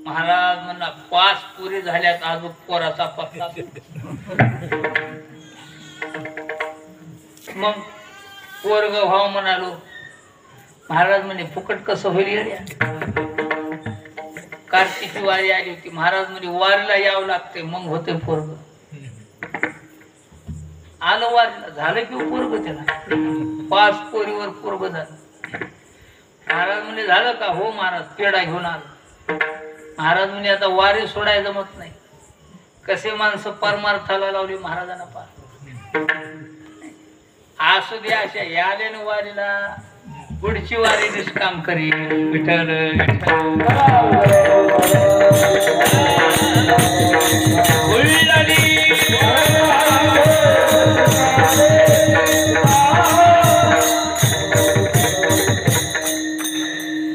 महाराज म्हणला 5 पुरी झाल्यात, अजून पोराचा पत्ता. मग पोरग भाव म्हणालो. महाराज म्हणे फुकट कसं होईल येड्या. कार्तिकी वारी आली होती. महाराज म्हणे वारीला यावं लागते मग होते पोरग. आलं वारीला, झालं की पोरग. त्याला 5 पोरीवर पोरग झालं. महाराज म्हणे झालं का. हो महाराज, पेढा घेऊन आलो. महाराज म्हणे आता वारी सोडाय जमत नाही. कसे माणसं परमार्थाला लावली महाराजांना पार. असू दे, अशा याले ना वारीला, पुढची वारी निष्काम करी. विठ्ठल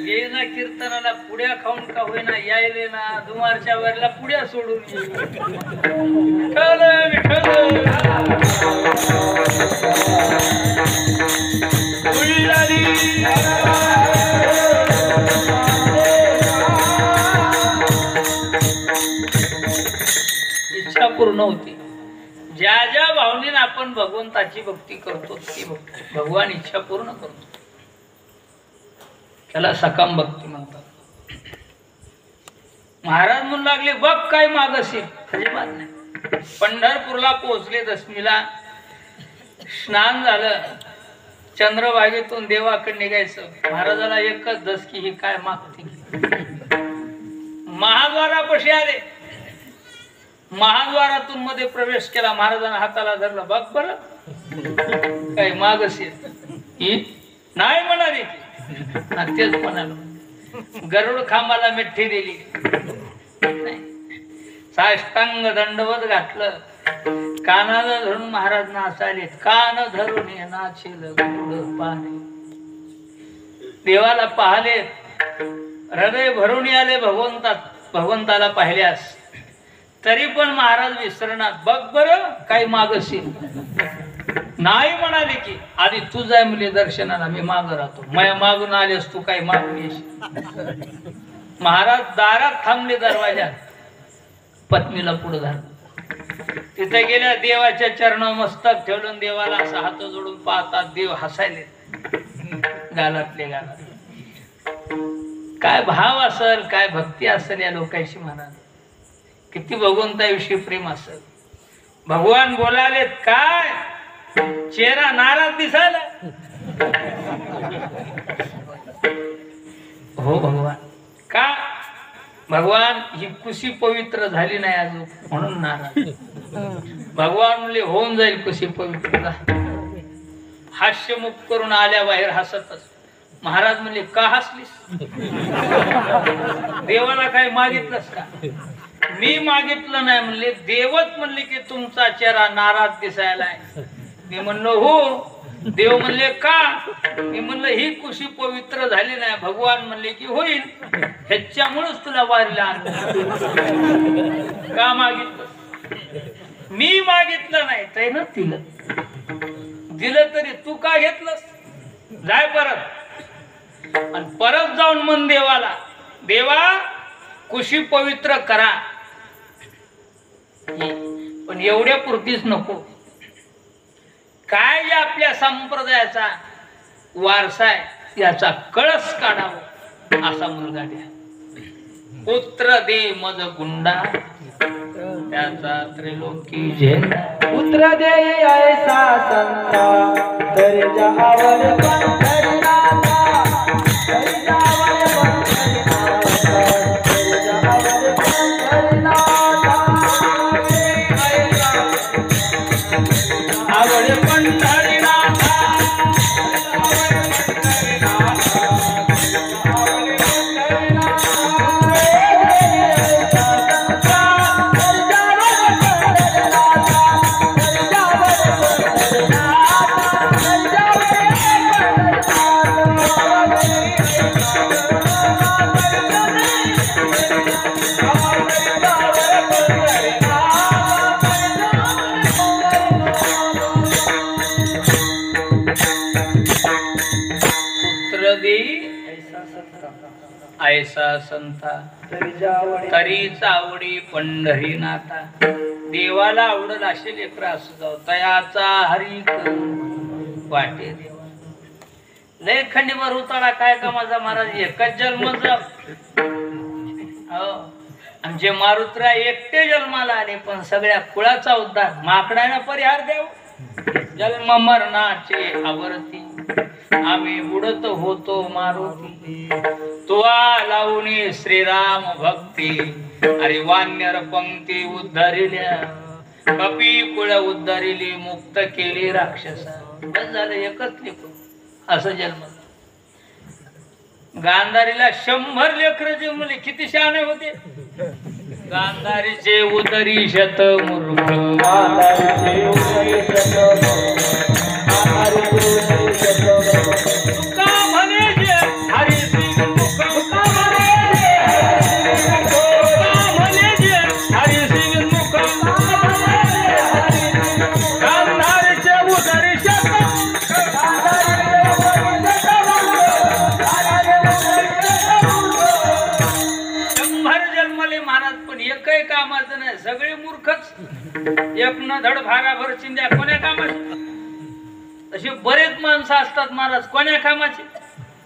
ये ना कीर्तनाला पुड्या खाऊन का होईना, यायले ना दुमारच्या वरला पुड्या सोडून विठ्ठल इच्छा पूर्ण होती. ज्या ज्या भावनेने आपण भगवंताची भक्ती करतो ती भक्ती भगवान इच्छा पूर्ण करतो. त्याला सकाम भक्ती म्हणतात. महाराज म्हणू लागले बघ काय मागशील. अजिबात नाही. पंढरपूरला पोहोचले. दशमीला स्नान झालं. चंद्रभागेतून देवाकडे निघायचं. महाराजाला एकच दसकी ही काय मागते. महाद्वारापाशी आले. महाद्वारातून मध्ये प्रवेश केला. महाराजांना हाताला धरलं. बघ बरं काय मागस नाही म्हणाली. तेच म्हणाल. गरुड खांबाला मिठी दिली. साष्टांग दंडवत घातलं. कानाला धरून महाराज नाचाले. कान धरून नाचेल गरुड पाहणे. देवाला पाहिले. हृदय भरून आले भगवंताला पाहिल्यास. तरी पण महाराज विसरणार. बघ बरं काही मागशील. नाही म्हणाले की आधी तू जाय मुले दर्शनाला. मी माग राहतो. माया मागून आलेस तू काही मागून येशील. महाराज दारात थांबले. दरवाजात पत्नीला पुढे धरलं. तिथे गेल्या. देवाच्या चरणावर मस्तक ठेवलं. देवाला असा हात जोडून पाहतात. देव हसायले. गालातले गालात. काय भाव असेल, काय भक्ती असेल या लोकांशी. महाराज किती भगवंताविषयी प्रेम असेल. भगवान बोलालेत. काय चेहरा नाराज दिसायला. हो भगवान. का भगवान ही कुशी पवित्र झाली नाही अजून म्हणून नाराज. भगवान म्हणले होऊन जाईल कुशी पवित्र. हास्यमुख करून आल्या बाहेर हसतच. महाराज म्हणले का हसलीस. देवाला काय मागितलंस का. मी मागितलं नाही म्हणले. देवच म्हणले की तुमचा चेहरा नाराज दिसायला. मी म्हणलो हो. देव म्हणले का. मी म्हणलं ही कुशी पवित्र झाली नाही. भगवान म्हणले की होईल. ह्याच्यामुळेच तुला वारीला आणलं. का मागितलं. मी मागितलं नाही त्यानं दिलं. दिलं तरी तू का घेतलंस. जाय परत. आणि परत जाऊन मन देवाला. देवा कुशी पवित्र करा. पण एवढ्या पुरतीच नको. काय आपल्या संप्रदायाचा वारसा आहे याचा कळस काढावा असा मुलगा द्या. पुत्र दे मज गुंडा त्याचा त्रिलोकी झेंडा. पुत्र दे ऐसा संता तर जावर पंढरीनाथा. तर जावर पंढरीनाथा. तर जावर पंढरीनाथा. आवड पंढरीनाथा. ऐसा संता तरी चावडी पंढरीनाथा. देवाला आवडल असे लेकर असू जाऊ. तयाचा हरी वाटे देवा. लय खंडीवर उताळा काय का माझा महाराज. एकच जन्म आणि जे मारुत्रा एकटे जन्माला आले पण सगळ्या कुळाचा उद्धार. माकडाने परिहार देव. जन्म मरणाचे आवर्ती आम्ही बुडत होतो मारुती. तुवा लावणी श्रीराम भक्ती. अरे वान्यर पंक्ती उद्धरिल्या. कपी कुळ उद्धरिली मुक्त केली राक्षसा. बस झालं एकच लेकर असं जन्म. गांधारीला 100 लेकर जन्मले. किती शहाणे होते. गांधारीचे उदरी शत मूर्ख. तुका म्हणे जे हरी सिंग मुख. तुका म्हणे जे हरी सिंग मुख. गांधारीचे उदरी शत. 100 जन्मले महाराज पण एकही कामाचं नाही. सगळे मूर्खच. एक न धड भाराभर चिंध्या कोण्या कामाची. असे बरेच माणसं असतात महाराज कोण्या कामाचे.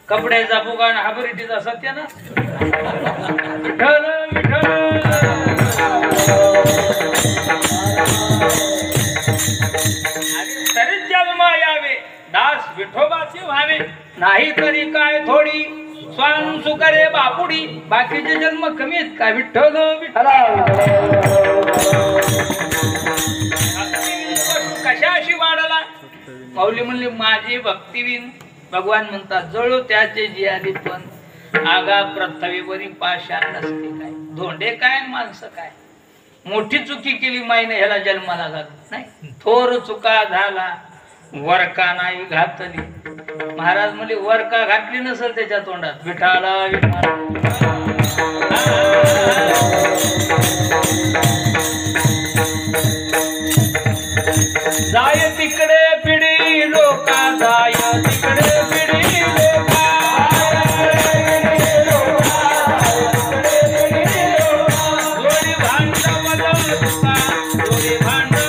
कपड्याचा फुगाण हाबरीटीचा सत्यानाश. विठ्ठल विठ्ठल. करी काय थोडी स्वान सुकरे बापुडी बाकीचे जन्म कमी आहेत का विठ्ठल विठ्ठल कशाशी वाढला माऊली म्हणली माझी भक्तिवीन भगवान म्हणतात जळू त्याचे जी आली पण आगा पृथ्वी बरी पाषाण नसते काय धोंडे काय माणसं काय मोठी चुकी केली माईने ह्याला जन्माला घालत नाही थोर चुका झाला वरका नाही घातली महाराज म्हणले वरका घातली नसेल त्याच्या तोंडात विठाला जाय तिकडे पिढी लोका जाय तिकडे पिढी लोका दोरी भांडवल तुका दोरी भांडवल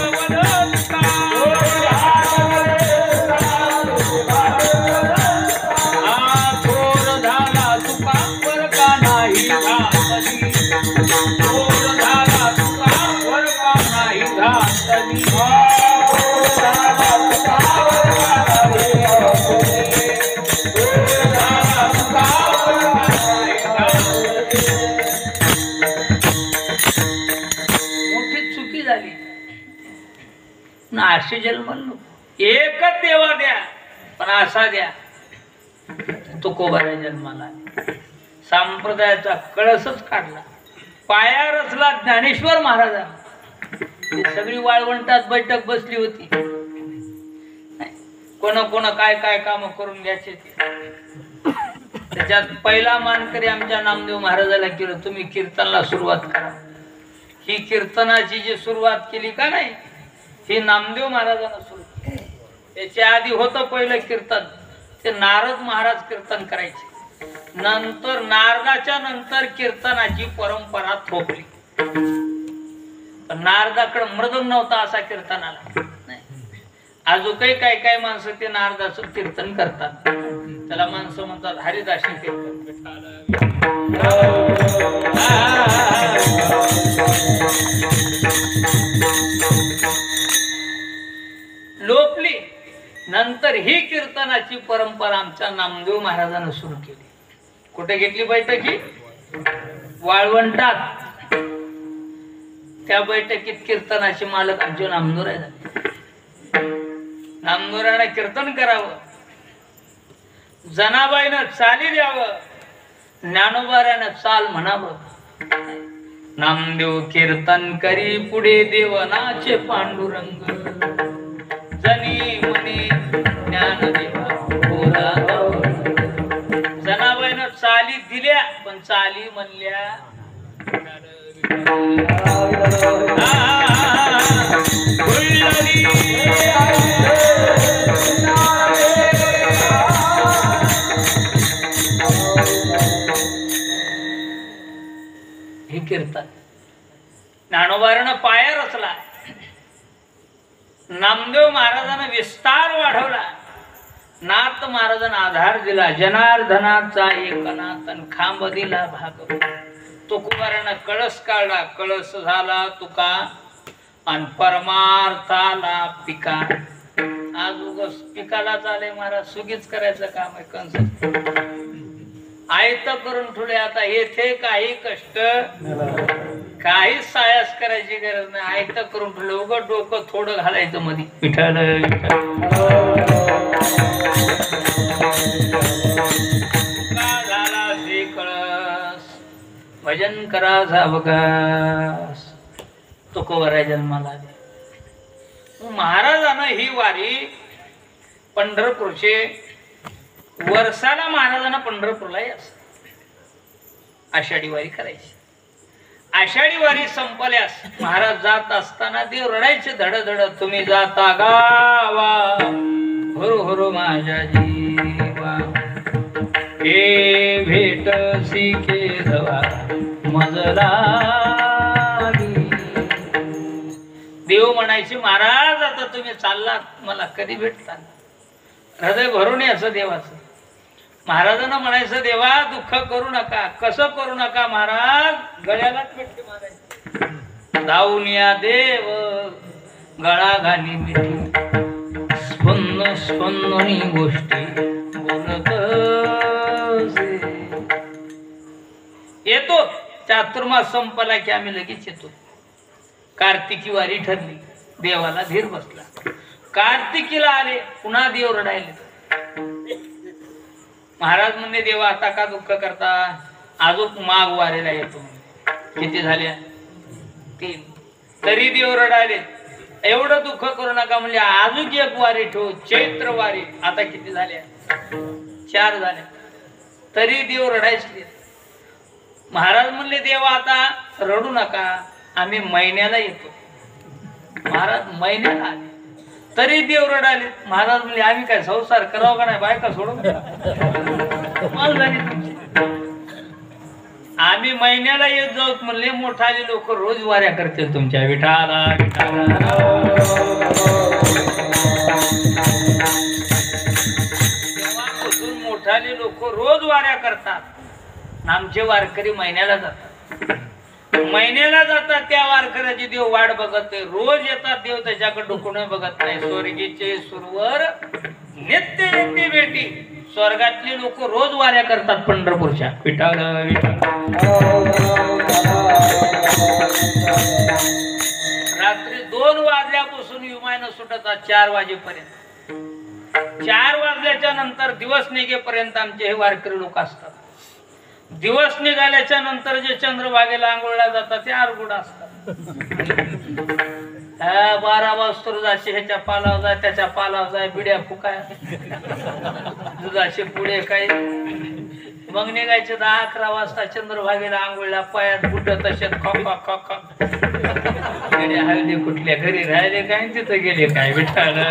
थोर झाला तुका वरका नाही घातली थोर झाला तुका वरका नाही घातली मोठी चुकी झाली अशी जन्म एकच देवा द्या पण असा द्या तुकोबाऱ्या जन्माला संप्रदायाचा कळसच काढला पाया रचला ज्ञानेश्वर महाराजांना सगळी वाळवंटात बैठक बसली होती कोण कोण काय काय काम करून घ्यायचे ते त्याच्यात पहिला मानकरी आमच्या नामदेव महाराजाला केलं तुम्ही कीर्तनाला सुरुवात करा ही कीर्तनाची जी सुरुवात केली का नाही ही नामदेव महाराजांना सुरू केली त्याच्या आधी होतं पहिलं कीर्तन ते नारद महाराज कीर्तन करायचे नंतर नारदाच्या नंतर कीर्तनाची परंपरा थोपली पण नारदाकडे मृदंग नव्हता असा कीर्तनाला अजूनही काय काय माणसं ते नारदाचं कीर्तन करतात त्याला माणसं म्हणतात हरिदासी कीर्तन लोपली नंतर ही कीर्तनाची परंपरा आमच्या नामदेव महाराजांना सुरू केली कुठे घेतली बैठकी वाळवंटात त्या बैठकीत कीर्तनाचे मालक आमचे नामदेवराय झाले नामदेवरायाने कीर्तन करावं जनाबाईनं चाली द्यावं ज्ञानोबाऱ्यानं चाल म्हणावं नामदेव कीर्तन करी पुढे देवनाचे पांडुरंग जनी मनी ज्ञानदेवा जनाबाईनं चाली दिल्या पण चाली म्हणल्या हे कीर्तन ज्ञानोबारानं पाया रचला नामदेव महाराजांना विस्तार वाढवला नाथ महाराजांना आधार दिला जनार्दनाचा एकनाथन खांब दिला भाग तुकोबारानं कळस काढला कळस झाला तुका आणि परमार्थाला पिका आज उगस पिकाला चाले महाराज सुगीच करायचं काम आहे कंस आयत करून ठेवले आता येथे काही कष्ट काही सायास करायची गरज नाही आयत करून ठेवले उघड डोकं थोडं घालायचं मध्ये विठ्ठल झाला श्री कळस भजन करा सावकाश तुकोबाऱ्या जन्माला आले महाराजांना ही वारी पंढरपूरचे वर्षाला महाराजांना पंढरपूरला यायचं आषाढी वारी करायची आषाढी वारी संपल्यास महाराज जात असताना देव रडायचे धडधड तुम्ही जाता गावा हुरु हुरु माझ्या जीवा हे भेट सिके धवा मजला देव म्हणायचे महाराज आता तुम्ही चाललात मला कधी भेटता हृदय भरून याचं देवाचं महाराजांना म्हणायचं देवा दुःख करू नका कसं करू नका महाराज गळ्यालाच भेटते महाराज जाऊन या देव गळा घाली मिठी स्पंद स्पंदनी गोष्टी बोलत येतो. चातुर्मास संपला की आम्ही लगेच येतो. कार्तिकी वारी ठरली, देवाला धीर बसला. कार्तिकीला आले, पुन्हा देव रडायले. महाराज म्हणले देवा आता का दुःख करता, अजून माघ वारीला येतो. किती झाल्या? 3. तरी देव रडायले. एवढं दुःख करू नका म्हणजे अजून एक वारी ठेवू, चैत्र वारी. आता किती झाल्या? 4 झाल्या. तरी देव रडायचे. महाराज म्हणले देवा आता रडू नका, आम्ही महिन्याला येतो. महाराज महिन्याला आले, तरी देव रडाले. महाराज म्हणले आम्ही काय संसार करावं का नाही, बायका सोडून झाली तुमची. आम्ही महिन्याला येत जाऊ म्हणले. मोठाले लोक रोज वाऱ्या करतील तुमच्या. विठाला तेव्हापासून मोठाले लोक रोज वाऱ्या करतात. आमचे वारकरी महिन्याला जातात. महिन्याला जातात. त्या वारकऱ्याची देव वाट बघत नाही. रोज येतात देव, त्याच्याकडे डोकून बघत नाही. स्वर्गीचे सुरवर नित्य येते भेटी. स्वर्गातले लोक रोज वाऱ्या करतात पंढरपूरच्या. विठाल रात्री 2 वाजल्यापासून विमान सुटतात 4 वाजेपर्यंत. 4 वाजल्याच्या नंतर दिवस निघेपर्यंत आमचे हे वारकरी लोक असतात. दिवस निघाल्याच्या नंतर जे चंद्रभागेला आंघोळला जातात ते आरगुड असतात. 12 वाजता जायचे, ह्याच्या पालाव जाय, त्याच्या पालाव जाय, बिड्या फुकाय, दुधाचे पुढे काही. मग निघायचे 10-11 वाजता चंद्रभागेला आंघोळला, पायात बुट तसेच खोका खोका. बिड्या हळदी कुठल्या घरी राहिले काय, तिथं गेले काय. विठाल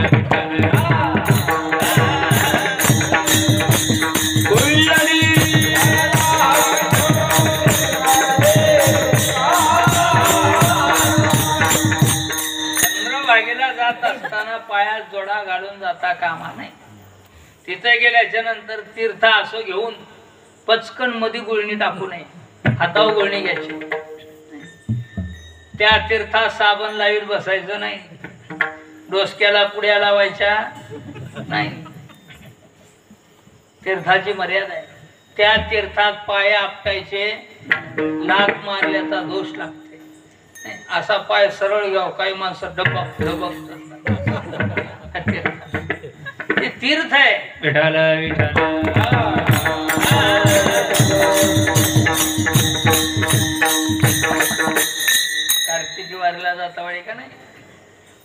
चंद्रभागेला जात असताना पायात जोडा घालून जाता कामा नाही. तिथे गेल्याच्या नंतर तीर्थ असो घेऊन पचकन मध्ये गुळणी टाकू नये. हातावर गुळणी घ्यायची. त्या तीर्थात साबण लावीत बसायचं नाही. डोसक्याला पुड्या लावायच्या नाही. तीर्थाची मर्यादा आहे. त्या तीर्थात पाय आपटायचे, लाथ मारल्याचा दोष लागते. असा पाय सरळ घ्याव. काही माणसं डबक डबक. ते तीर्थ आहे. विठाल कार्तिकी वारीला जाता वेळी का नाही,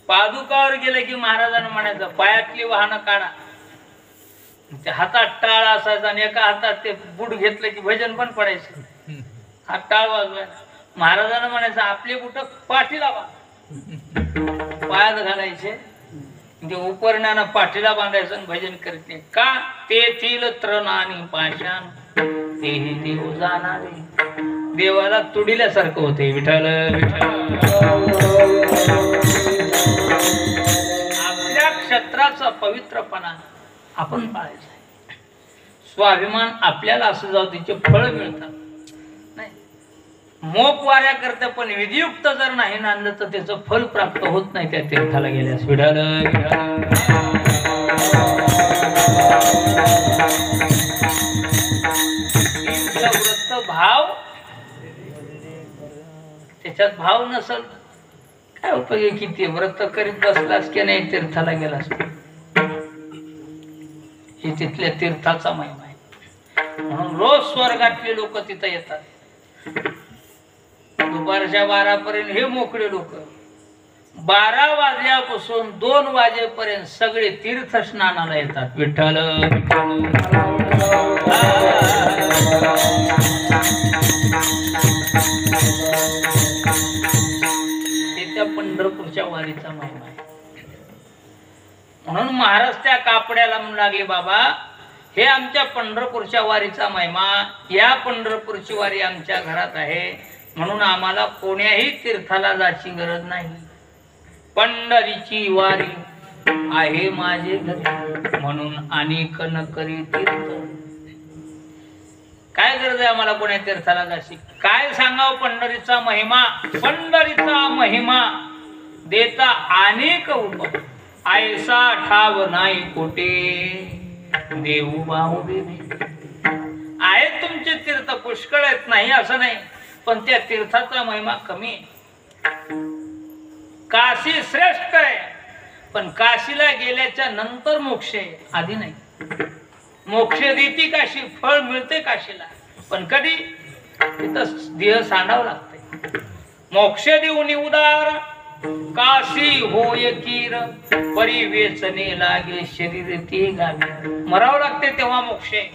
पादुकावर गेले की महाराजांना म्हणायचं पायातली वाहनं काढा. त्या हातात टाळ असायचा आणि एका हातात ते बूट घेतलं की भजन पण पडायचं. हा टाळ वाजवायचा. महाराजांना म्हणायचं आपले बुट पाठीला पायात घालायचे, ते उपरण्यानं पाठीला बांधायचं आणि भजन करते. का तेथील तृण आणि पाषाण तेही देव जाणारे. देवाला तुडिल्यासारखं होते. विठ्ठल आपल्या क्षत्राचा पवित्रपणा आपण पाळायचा आहे. स्वाभिमान आपल्याला असं जाऊ तिचे फळ मिळतात. नाही मोप वाऱ्या करते पण विधियुक्त जर नाही नांदलं तर त्याचं फल प्राप्त होत नाही. त्या तीर्थाला गेल्यास. विठाल व्रत भाव त्याच्यात भाव नसल काय उपयोग. किती व्रत करीत बसलास की नाही तीर्थाला गेलास. हे तिथल्या तीर्थाचा महिमा आहे. म्हणून रोज स्वर्गातले लोक तिथं येतात. दुपारच्या 12 पर्यंत हे मोकळे लोक. 12 वाजल्यापासून 2 वाजेपर्यंत सगळे तीर्थ स्नानाला येतात. विठ्ठल त्या पंढरपूरच्या वारीचा महिमा आहे. म्हणून महाराज त्या कापड्याला म्हणू लागले बाबा हे आमच्या पंढरपूरच्या वारीचा महिमा. या पंढरपूरची वारी आमच्या घरात आहे म्हणून आम्हाला कोण्याही तीर्थाला जायची गरज नाही. पंढरीची वारी आहे माझे घरी म्हणून अनेक न करी तीर्थ. काय गरज आहे आम्हाला कोण्या तीर्थाला जायची. काय सांगावं पंढरीचा महिमा. पंढरीचा महिमा देता अनेक उप ऐसा ठाव नाही कोटे. देऊ भाऊ देवी आहेत तुमचे तीर्थ पुष्कळ आहेत नाही असं नाही, पण त्या तीर्थाचा महिमा कमी आहे. काशी श्रेष्ठ आहे, पण काशीला गेल्याच्या नंतर मोक्ष आहे, आधी नाही. मोक्ष देती काशी, फळ मिळते काशीला, पण कधी तिथं देह सांडावं लागते. मोक्ष देऊन उदार काशी होय कीर, परी वेचणे लागे शरीर ते गावी. मरावं लागते तेव्हा मोक्ष आहे.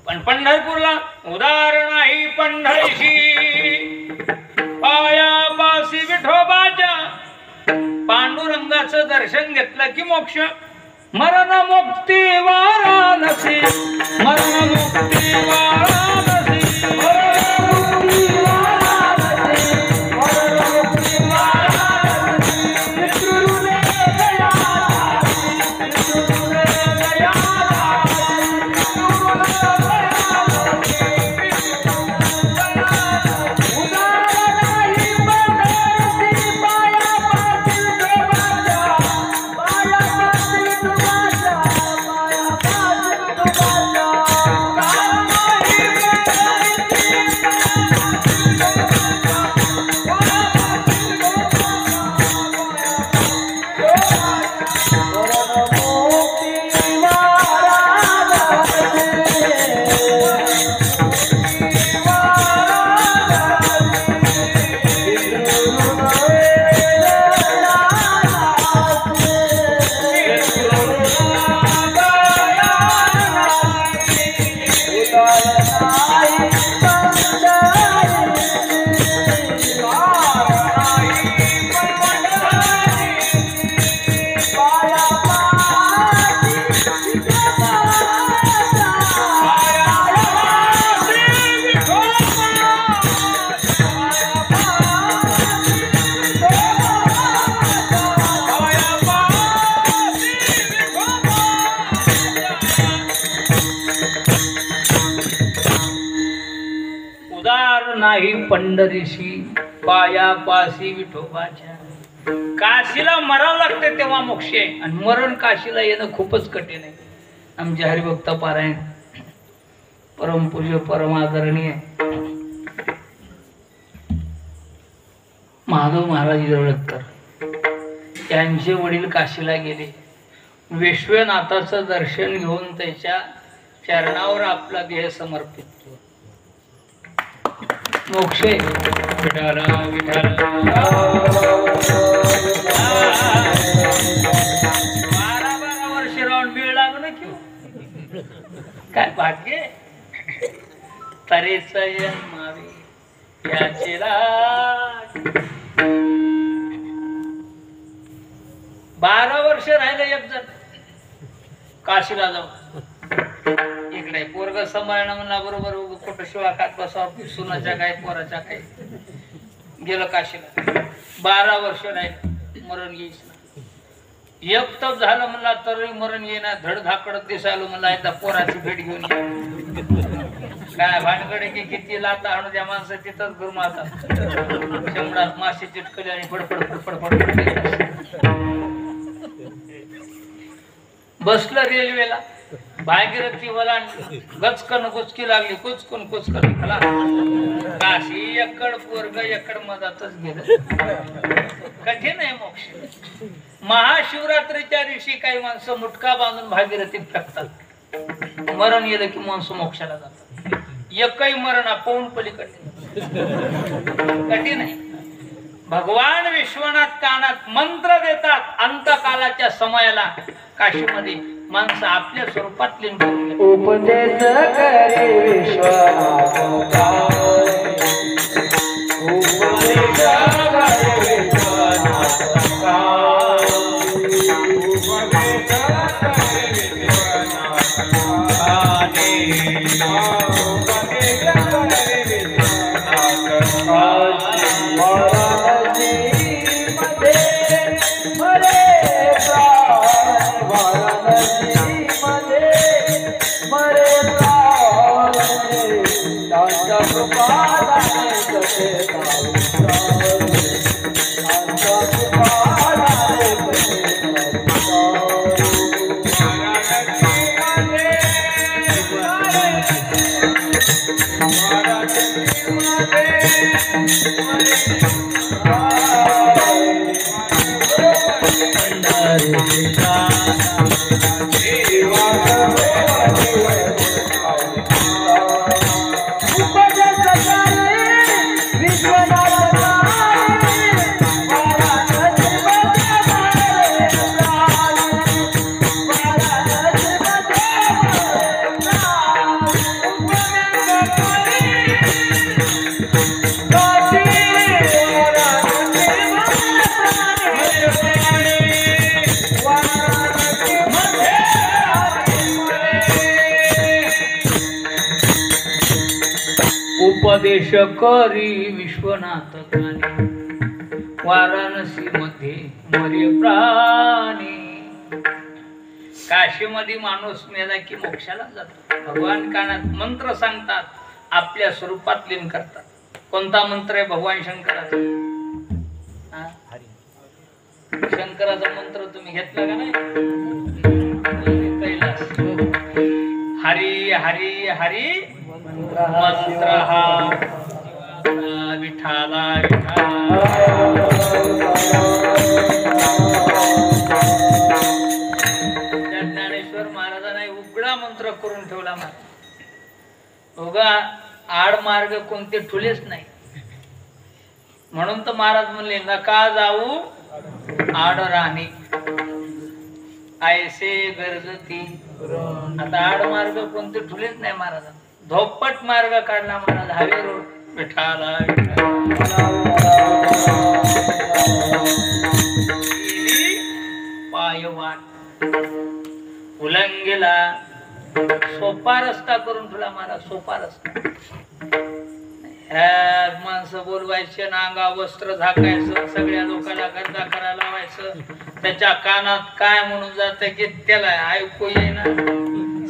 पण पंढरपूरला उदार नाही पंढरीशी, पायापासी विठोबाच्या पांडुरंगाचं दर्शन घेतलं की मोक्ष. मरण मुक्ती वाराणसी, मरण मुक्ती वाराणसी, मरण मुक्ती वाराणसी, मरण मुक्ती वाराणसी. विठुरुले गया दासी, विठुरुले गया दासी, विठुरुले गया दासी. उदार नाही पंढरीशी, पायापासी विठोबाच्या, पायापासी विठोबाच्या, पायापासी विठोबाच्या. उदार नाही पंढरीशी, पायापासी विठोबाच्या. काशीला मरावं लागते तेव्हा मोक्ष आहे, आणि मरण काशीला येणं खूपच कठीण आहे. आमचे हरिभक्त पारायण परमपूज्य परमादरणीय महादेव महाराज जवळकर त्यांचे वडील काशीला गेले. विश्वनाथाचं दर्शन घेऊन त्याच्या चरणावर आपला देह समर्पित केला. मोक्ष विठाल विठाल. 12 वर्ष राहून वेळ लागला की काय भाग्य. तरेच जन्मावे याचे लाज. 12 वर्ष राहिलं एक जण काशीला जाऊ. इकडे पोरग सांभाळणं म्हणला बरोबर कुठं शिवा खात बसावं, सुनाच्या काय पोराच्या काय. गेलं काशीला. 12 वर्ष राहिलं, मरण येईच ना. एक तप झालं म्हणला तरी मरण येईना. धडधाकडत दिसायलो म्हणला एकदा पोराची भेट घेऊन काय भानगडे की किती लाता आणून त्या माणसं तिथंच गुरमातात. शंभरात मासे चिटकले आणि फडफड फडफड फडफड. बसलं रेल्वेला. भागीरथी मला गचकन कुचकी लागली. कुचकन कुचकन खाला. काशी एकड पोरग एकड मधातच गेलं. कठीण आहे मोक्ष. महाशिवरात्रीच्या दिवशी काही माणसं मुटका बांधून भागीरथीत फेकतात. मरण गेलं की माणसं मोक्षाला जातात. एकही मरण आपण पलीकडे. कठीण आहे. भगवान विश्वनाथ कानात मंत्र देतात. अंतकालाच्या समयाला काशीमध्ये माणसं आपल्या स्वरूपात लीन करून घेतात. उपदेश करे विश्वनाथ काळे, उपदेश करे विश्वनाथ काळे, उपदेश करे विश्वनाथ काळे, उपदेश करे विश्वनाथ काळे. Thank you. उपदेश करी विश्वनाथ कानी वाराणसी मध्ये मरे प्राणी. काशीमध्ये माणूस मेला की मोक्षाला जातो. भगवान कानात मंत्र सांगतात, आपल्या स्वरूपात लीन करतात. कोणता मंत्र आहे भगवान शंकराचा? हा? शंकराचा मंत्र तुम्ही घेतला का नाही? कैलास हरी हरी हरी मंत्र हा विठाला ज्ञानेश्वर महाराजांनी उघडा मंत्र करून ठेवला. उगा आड मार्ग कोणते ठुलेच नाही. म्हणून तर महाराज म्हणले नका जाऊ आड राणी ऐसे गरजती. आता आड मार्ग कोणते ठुलेच नाही महाराज. धोपट मार्ग काढला महाराज. हवे रोड विठाला पायवाट उलंगेला सोपा रस्ता करून ठेवला महाराज. सोपा रस्ता. ह्या माणसं बोलवायचे, नांगा वस्त्र झाकायचं, सगळ्या लोकांना गंदा करायला लावायचं. त्याच्या कानात काय म्हणून जात की त्याला ऐकू येईना.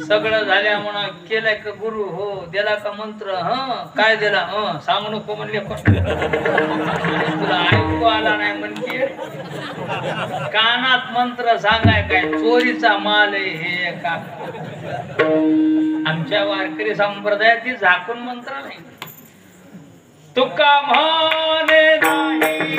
सगळं झाल्या म्हणून केलंय का गुरु? हो. दिला का मंत्र? काय दिला? सांगू नको म्हणले. तुला ऐकू आला नाही म्हणते. कानात मंत्र सांगाय काय? चोरीचा माल आहे हे का? आमच्या वारकरी संप्रदायात झाकून मंत्र नाही. तुका म्हणे नाही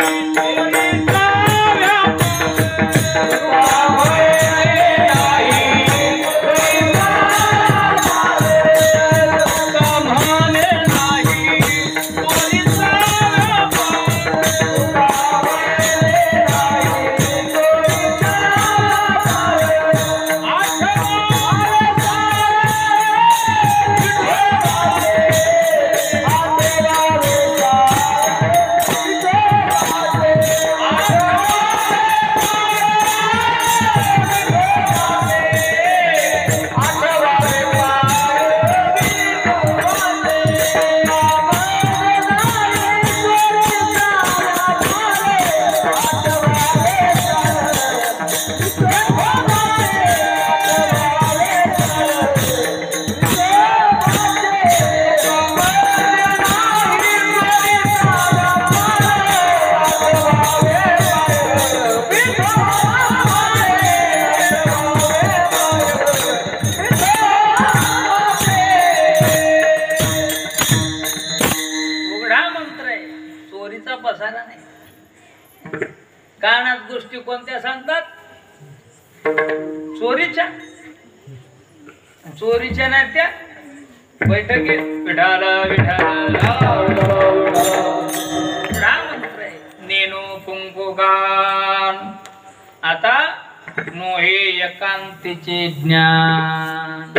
चोरीचा कानात गोष्टी कोणत्या सांगतात? चोरीच्या. चोरीच्या नाही त्या बैठकीत विठाला मंत्र आहे. नेनो कुंकुगान. आता मोहे एकांतीचे ज्ञान.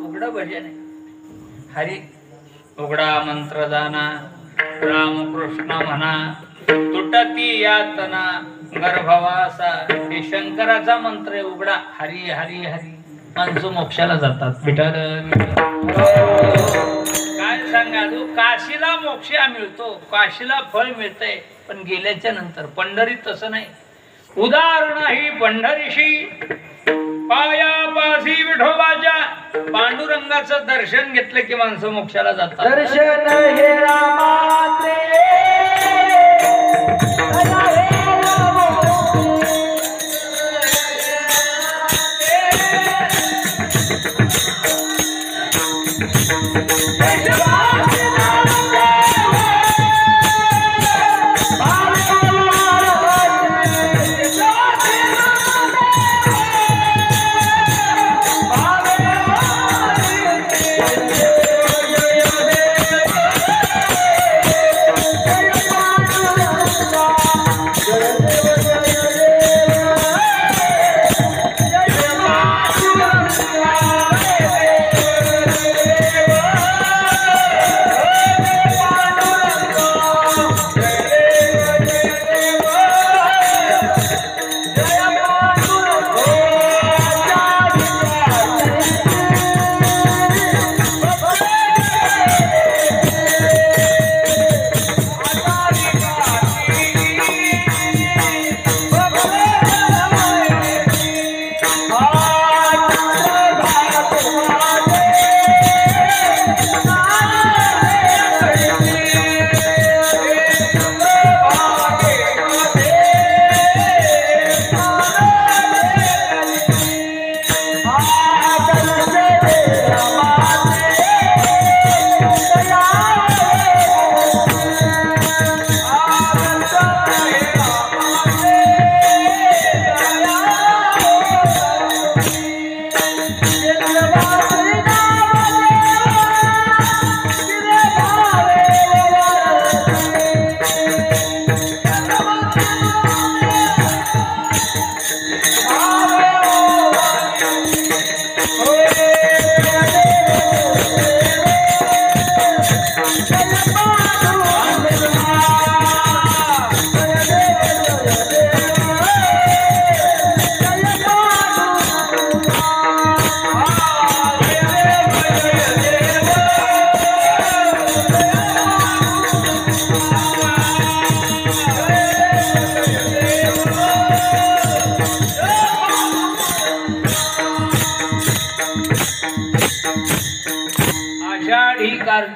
उघडा भजन आहे. हरी उघडा मंत्र जाना. रामकृष्ण म्हणा. तुटती यातना गर्भवासा. हे शंकराचा मंत्र आहे. उघडा हरी हरी हरी. माणसं मोक्षाला जातात. विठाल काय सांगा. काशीला मोक्ष मिळतो. काशीला फळ मिळतंय. पण गेल्याच्या नंतर. पंढरीत तसं नाही. उदाहरण ही पंढरीशी पायापाशी विठोबाच्या पांडुरंगाचं दर्शन घेतलं की माणसं मोक्षाला जातात. दर्शन हे रामाचे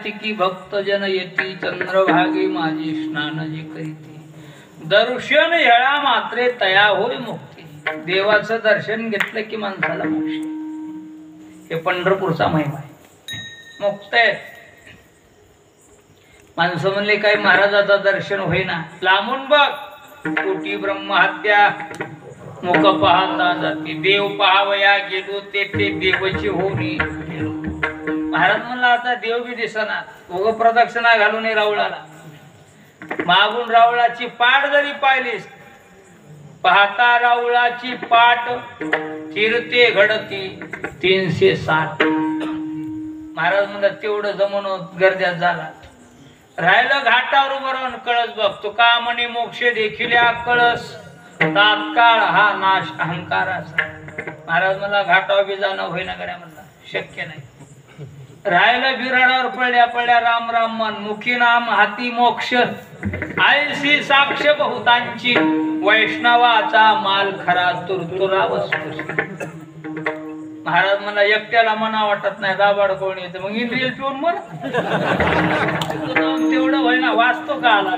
कार्तिकी भक्त जन येती चंद्रभागी माझी स्नान जे करीती दर्शन हेळा मात्रे तया होय मुक्ती. देवाचं दर्शन घेतलं की माणसाला मोक्ष. हे पंढरपूरचा महिमा आहे. मुक्त आहे. माणसं म्हणले काय महाराजाचं दर्शन होईना. लांबून बघ कोटी ब्रह्महत्या मुख पाहता जाते. देव पाहावया गेलो ते देवाची होरी गेलो. महाराज म्हणला आता देव बी दिसना. उग प्रदक्षिणा घालून रावळाला. मागून रावळाची पाठ जरी पाहिलीस पाहता रावळाची पाठ फिरते घडती 360. महाराज म्हणतात तेवढं जमून गर्द्यात झाला. राहिलं घाटावर उभं राहून कळस बघतो का म्हणे मोक्ष देखील कळस तात्काळ हा नाश अहंकाराचा. महाराज मला घाटावर बी जाणं होईना गड्या म्हणला शक्य नाही. राहिलं बिराडावर पडल्या पडल्या राम राम मन मुखी नाम हाती मोक्ष आयसी साक्ष बहुतांची वैष्णवाचा माल खरा तुरतुरा वस्तू. महाराज मला एकट्याला मना वाटत नाही दाबाड कोण येते मग इंद्रियल पिऊन मर तेवढं होय ना वाचतो का आला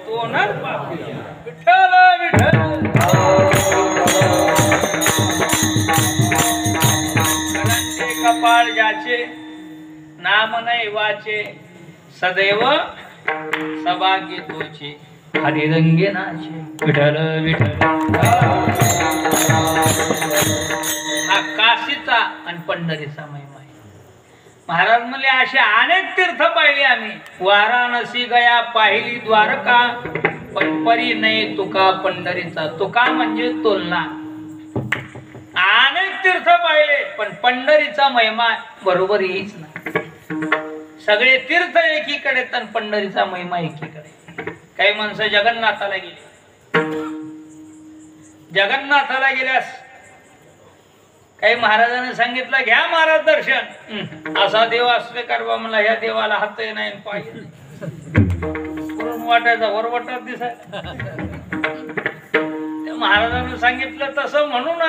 तो नर विठ्ठल विठ्ठल कपाळ ज्याचे नाम नाही वाचे सदैव सभाग्य तोचे हरिरंगे नाचे विठ्ठल विठ्ठल. हा काशीचा आणि पंढरीचा महिमा आहे. महाराज म्हणले असे अनेक तीर्थ पाहिले आम्ही. वाराणसी गया पाहिली द्वारका पण परी नाही तुका पंढरीचा. तुका म्हणजे तुलना. अनेक तीर्थ पाहिले पण पंढरीचा महिमा बरोबर येईच नाही. सगळे तीर्थ एकीकडे तर पंढरीचा महिमा एकीकडे. काही माणसं जगन्नाथाला गेली. जगन्नाथाला गेल्यास काही महाराजांनी सांगितलं घ्या महाराज दर्शन. असा देव असले करवा मला ह्या देवाला हात नाही पाय वाटायचा वरवटात दिसायला. महाराजांनी सांगितलं तसं म्हणून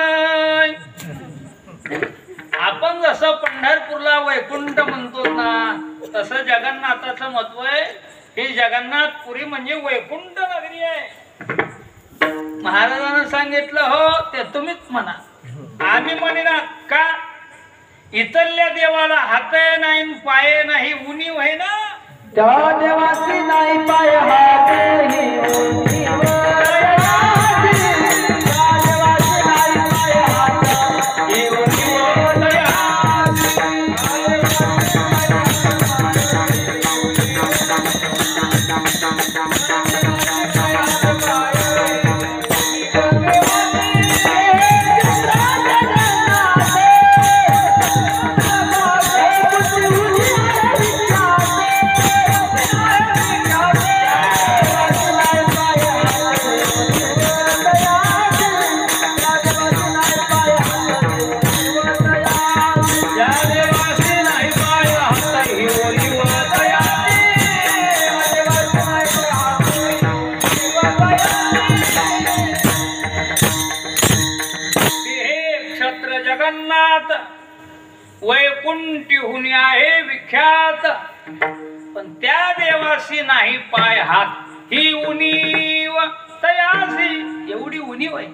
आपण जसं पंढरपूरला वैकुंठ म्हणतो ना तसं जगन्नाथाचं महत्व आहे. ही जगन्नाथपुरी म्हणजे वैकुंठ नगरी आहे. महाराजांनी सांगितलं हो ते तुम्हीच म्हणा. आम्ही म्हणेना का इतरल्या देवाला हात नाही पाय नाही उणीव आहे ना. त्या देवाची नाही पाय जगन्नाथ वैकुंठीहून आहे विख्यात पण त्या देवाशी नाही पाय हात. ही उणीव तयासी एवढी उणीव आहे.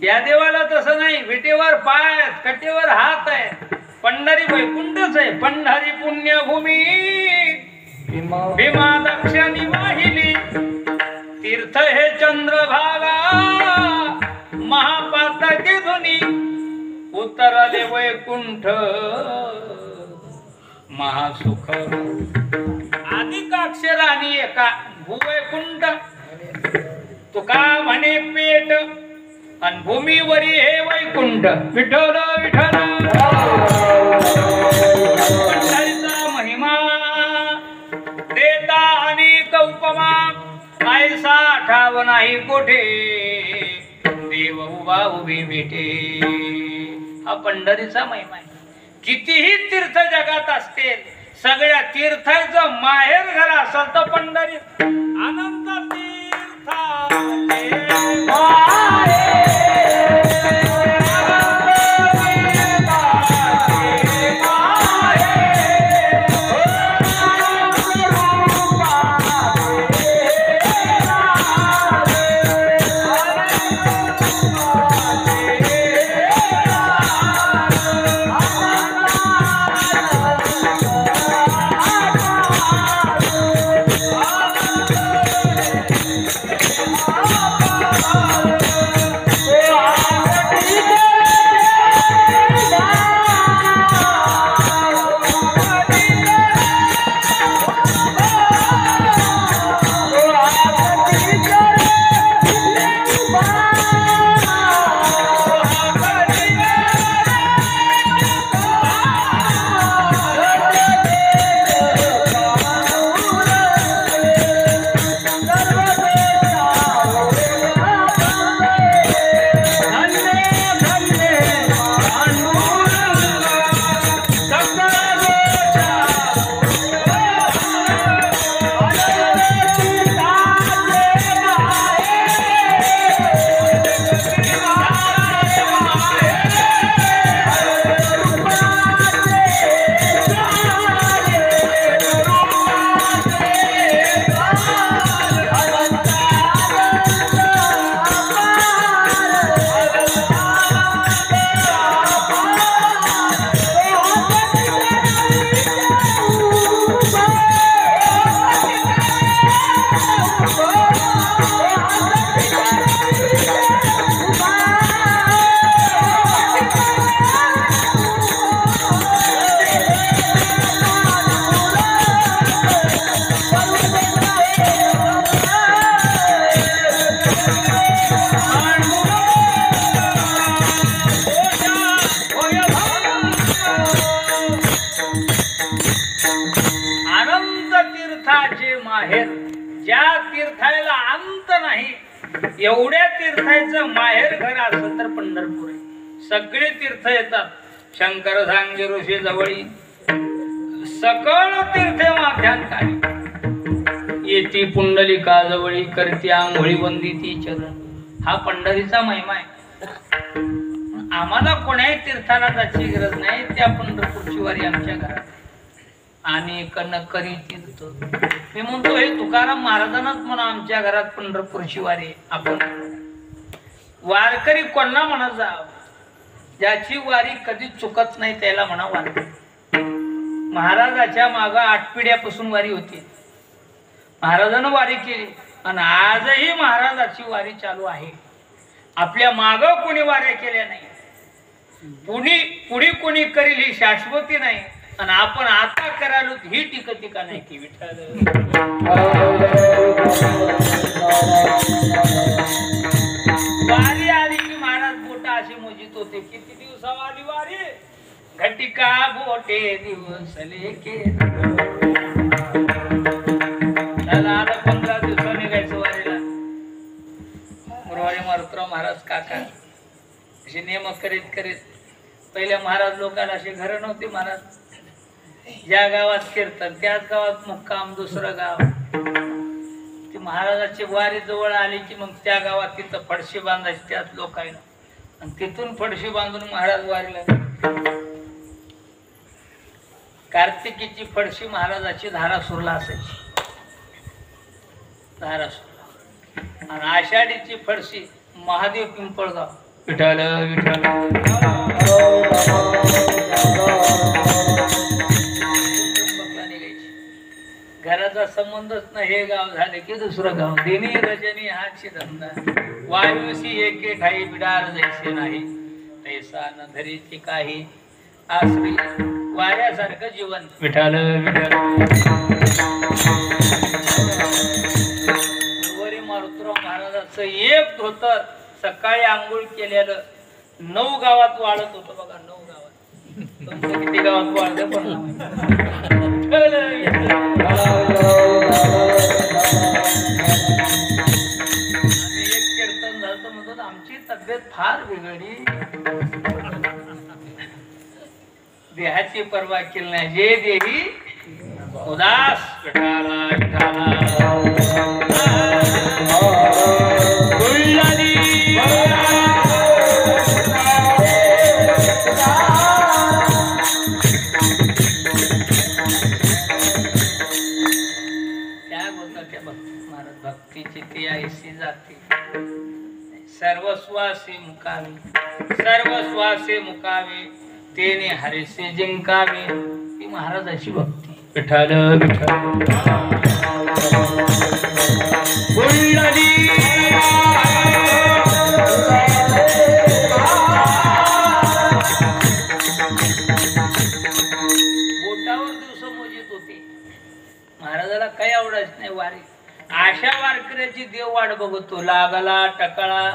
या देवाला तसं नाही. विटेवर पाय आहेत कटेवर हात आहे. पंढरी वैकुंठच आहे. पंढरी पुण्यभूमी भीमा दक्षिणी वाहिली तीर्थ हे चंद्रभागा महापातकी धुनी उतरले वैकुंठ महासुख. अधिक अक्षराने एका भूवैकुंठ तुका म्हणे पेट आणि भूमीवरी हे वैकुंठ. विठ्ठल विठ्ठल पंढरीचा महिमा देता अनेक उपमा ऐसा ठाव नाही कोठे देव उभा उभी भेटे. हा पंढरीचा महिमा आहे. कितीही तीर्थ जगात असतील सगळ्या तीर्थाचं माहेर घर असेल तर पंढरी अनंत तीर्थ तीर्थाचे माहेर, ज्या तीर्थाला अंत नाही एवढ्या तीर्थाचं माहेर घर असं तर पंढरपूर आहे. सगळे तीर्थ येतात. शंकर सांगे ऋषी जवळी सकळ तीर्थे माध्यांकाळी येती पुंडलिका जवळी करती आंघोळी वंदिती चरण. हा पंढरीचा महिमा आहे. आम्हाला कोणाही तीर्थाला जायची गरज नाही. त्या पंढरपूरची वारी आमच्या घरात आणि करी तीर्थ. मी म्हणतो हे तुकाराम महाराजांनाच म्हणा आमच्या घरात पंढरपूरची वारी. आपण वारकरी कोणा म्हणत जा, ज्याची वारी कधी चुकत नाही त्याला म्हणा वारकरी. महाराजाच्या माग 8 पिढ्यापासून वारी होती. महाराजानं वारी केली आणि आजही महाराजाची वारी चालू आहे. आपल्या माग कोणी वाऱ्या केल्या नाही. पुढे कोणी करील ही शाश्वती नाही. आणि आपण आता करालो ही टीका नाही की विठ्ठल. वारी आली की महाराज बोटा अशी मोजित होते. किती दिवसावाली वारी? घटिका बोटे दिवस लेके. त्याला 15 दिवसा निघायचं वारीला. गुरुवारी मारुतराव महाराज काका असे नियम करीत पहिल्या महाराज लोकांना अशी घरं नव्हती. महाराज ज्या गावात कीर्तन त्याच गावात मुक्काम, दुसरं गाव. ती महाराजाची वारी जवळ आली की मग त्या गावात तिथं फडशी बांधायची त्याच लोकांना आणि तिथून फडशी बांधून महाराज वारीला. कार्तिकीची फडशी महाराजाची धारासूरला असायची. धारासूर. आणि आषाढीची फडशी महादेव पिंपळगाव. विठ्ठल विठ्ठल. घराचा संबंधच नाही. हे गाव झाले की दुसरं गाव. दिनी रजनी हाची धंदा. वायुसी एके ठाई बिडार जैसे नाही तैसा न धरीची काही. आश्री वाऱ्यासारखं जीवन. विठ्ठल विठ्ठल. वरी मारुतराव महाराजाचं एक धोतर सकाळी आंघोळ केलेलं 9 गावात वाळत होतं बघा. 9 गावात. तुमचं किती गावात वाळतं पण एक कीर्तन झालं म्हणतो आमची तब्येत फार बिघडली. देहाची पर्वा केली नाही. जे देही उदास. विठाला विठाला. भक्तीची ती ऐशी जाते. सर्वस्वासे मुकावे. सर्वस्वासे मुकावे तेने हरीसे जिंकावे. ती महाराजाची भक्ती. विठ्ठल विठ्ठल. बोटावर दिवस मोजित होते. महाराजाला काही आवडायचं नाही वारी. अशा वारकऱ्याची देव वाट बघतो. लागला टकळा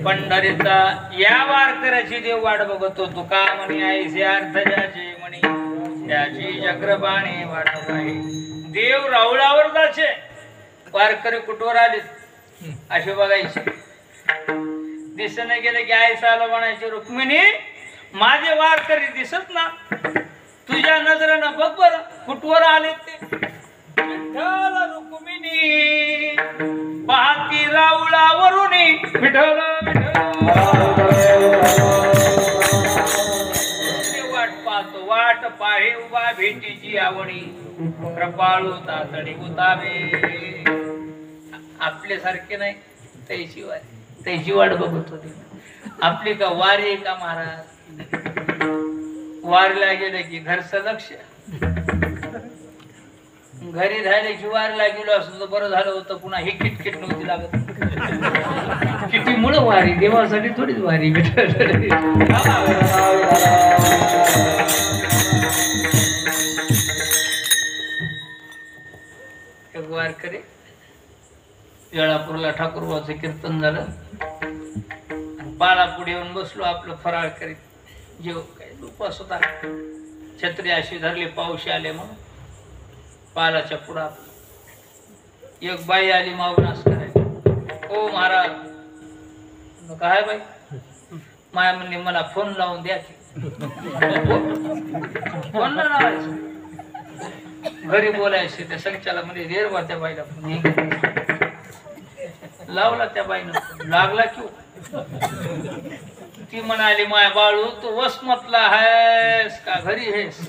पंढरीचा या वारकऱ्याची देव वाट बघतो. तुका म्हणी ऐसे अर्थ ज्याचे म्हणी त्याची चक्रपाणी वाट आहे. देव राऊळावर जायचे. वारकरी कुठवर आले असे बघायचे. दिसणे गेले की आईसाला म्हणायचे रुक्मिणी माझे वारकरी दिसत ना. तुझ्या नजरेनं बघ बरं कुठवर आले ते. रुक्मिणी पाहती राऊळावरून. विठ्ठल वाट पाहतो. वाट पाहे उभा भेटीची आवडी. कृपाळू तातडी उतावे. आपल्यासारखे नाही. त्याची वाट बघत होती. आपली का वारी का महाराज. वारीला गेले की घरचं लक्ष. घरी राहिले की वारीला गेलो असं तर बरं झालं होतं. पुन्हा ही किटकिट नव्हती लागत. किती मुळे वारी देवासाठी थोडीच वारी. एक वारकरी वेळापूरला ठाकूरबाचं कीर्तन झालं. पाला पुढे येऊन बसलो आपलं फराळ करीत. जेव काय उपास होता. छत्री अशी धरली पाऊस आले म्हणून पालाच्या पुढा एक बाई आली मावनास करायला. ओ महाराज. म्हणलं, काय बाई? माया म्हणली मला फोन लावून द्या की. फोन लावायचं घरी बोलायचे त्या संचाला म्हणजे रेर बा त्या बाईला फोन. हे घे. लावला त्या बाईनं, लागला की ती म्हणाली माय बाळू तू वसमतला आहेस का घरी आहेस?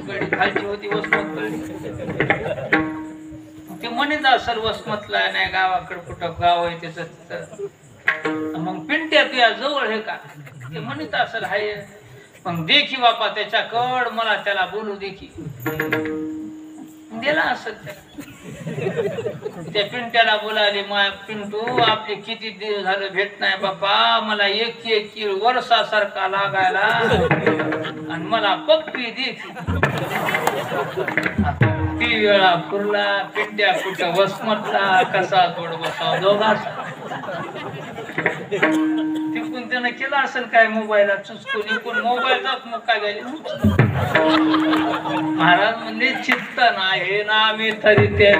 गडी खालची होती वसमत कळली. ती म्हणत असेल वसमतला नाही गावाकडे कुठं गाव आहे त्याच. मग पिंट्या तुझ्या जवळ हे का? ते म्हणत असेल हाय. मग देखी बापा त्याच्याकड मला त्याला बोलू देखी. दिला असेल त्या पिंट्याला बोलाली माय पिंटू आपले किती दिवस झालं भेट नाही बापा मला एक वर्षासारखा लागायला आणि मला पप्पी दे. ती वेळा पुरला पिंट्या कुठं वसमतला कसा थोड बसाव दोघाच. तिकून त्यानं केलं असेल काय मोबाईलला चुचकून इकून मोबाईलचाच मग काय गेले. महाराज म्हणजे चित्त नाही ना मी तरी ते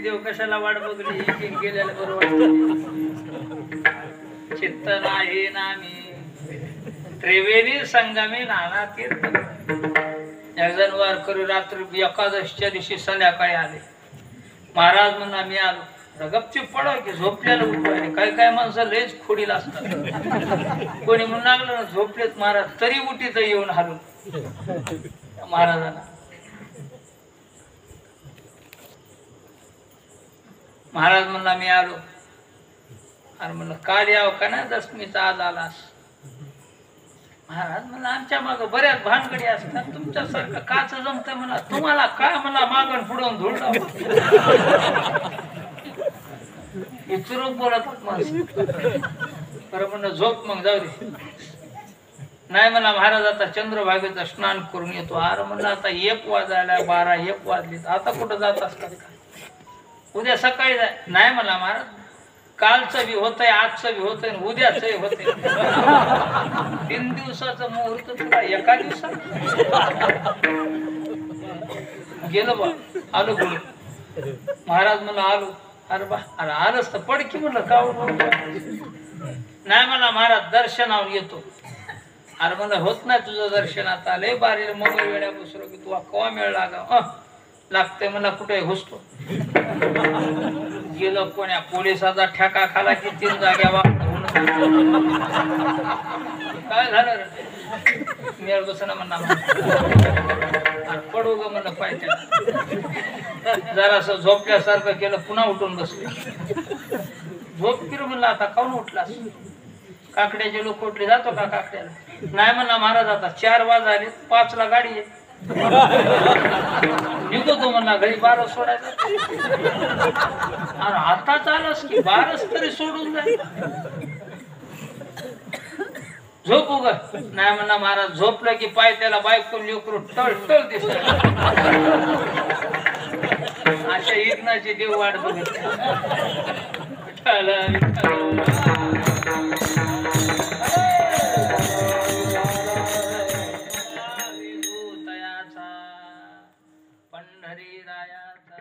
देव कशाला वाट बघली गेलेलं बरोबर. चित्त नाही ना मी त्रिवेणी संगमी नाना तीर्थ. एक जण वार करू रात्री एकादशीच्या दिवशी संध्याकाळी आले. महाराज म्हणा मी आलो. गपचूप पडा की झोपल्याला उठवायला. काय काय माणसं लयच खोडीला असतात. कोणी म्हणून लागलं ना झोपलेत महाराज तरी उठीत येऊन हालून महाराजांना. महाराज म्हणला मी आलो. आणि म्हणलं काल यावं का ना दशमीचा आज आलास. महाराज म्हणला आमच्या माग बऱ्याच भानगडी असतात तुमच्यासारखं काच जमत म्हणा तुम्हाला काय म्हणा मागण पुढून धुळला. इचरून बोलत माणसं. बरं म्हणलं झोप मग जाऊ दे. नाही म्हणला महाराज आता चंद्रभागेचं स्नान करून येतो. अरे म्हणलं आता 1 वाजायला 12-1 वाजले आता कुठं जात असतात का? उद्या सकाळी जाय. नाही म्हणला महाराज कालचं बी होतंय आजचं बी होतंय उद्याच होतंय. 3 दिवसाचं मुहूर्त तुला एका दिवसात गेलो बा. आलो बोल महाराज म्हणलं आलो. अरे बा अरे आलंच तर पडकी म्हणलं का? नाही म्हणला महाराज दर्शनावर येतो. अरे म्हणलं होत नाही तुझं दर्शन आता लय बारीला मोबाईल वेळा बसलो की तुला कवा मेळ लागा लागते मला कुठे घुसतो. गेलो कोण्या पोलिसाचा ठेका खाला की 3 जाग्या काय झालं रे मेळ बसना म्हणा पडू ग म्हणलं पाहिजे. जरासं झोपल्यासारखं केलं पुन्हा उठून बसले. झोप फिर म्हणलं आता काऊन उठलास? काकड्याचे लोक उठले जातो का काकड्याला? नाही म्हणला महाराज आता 4 वाजले 5 ला गाडी आहे. निघतो तो म्हणला घरी 12 सोडायचा. अरे आता चालस की 12 तरी सोडून जाईल. झोपू ग. नाही म्हणला महाराज झोपलं की पाय त्याला बायको लेकरू टळ टळ दिसत. अशा इग्नाची देव वाट बघितली. पंढरी रायाचा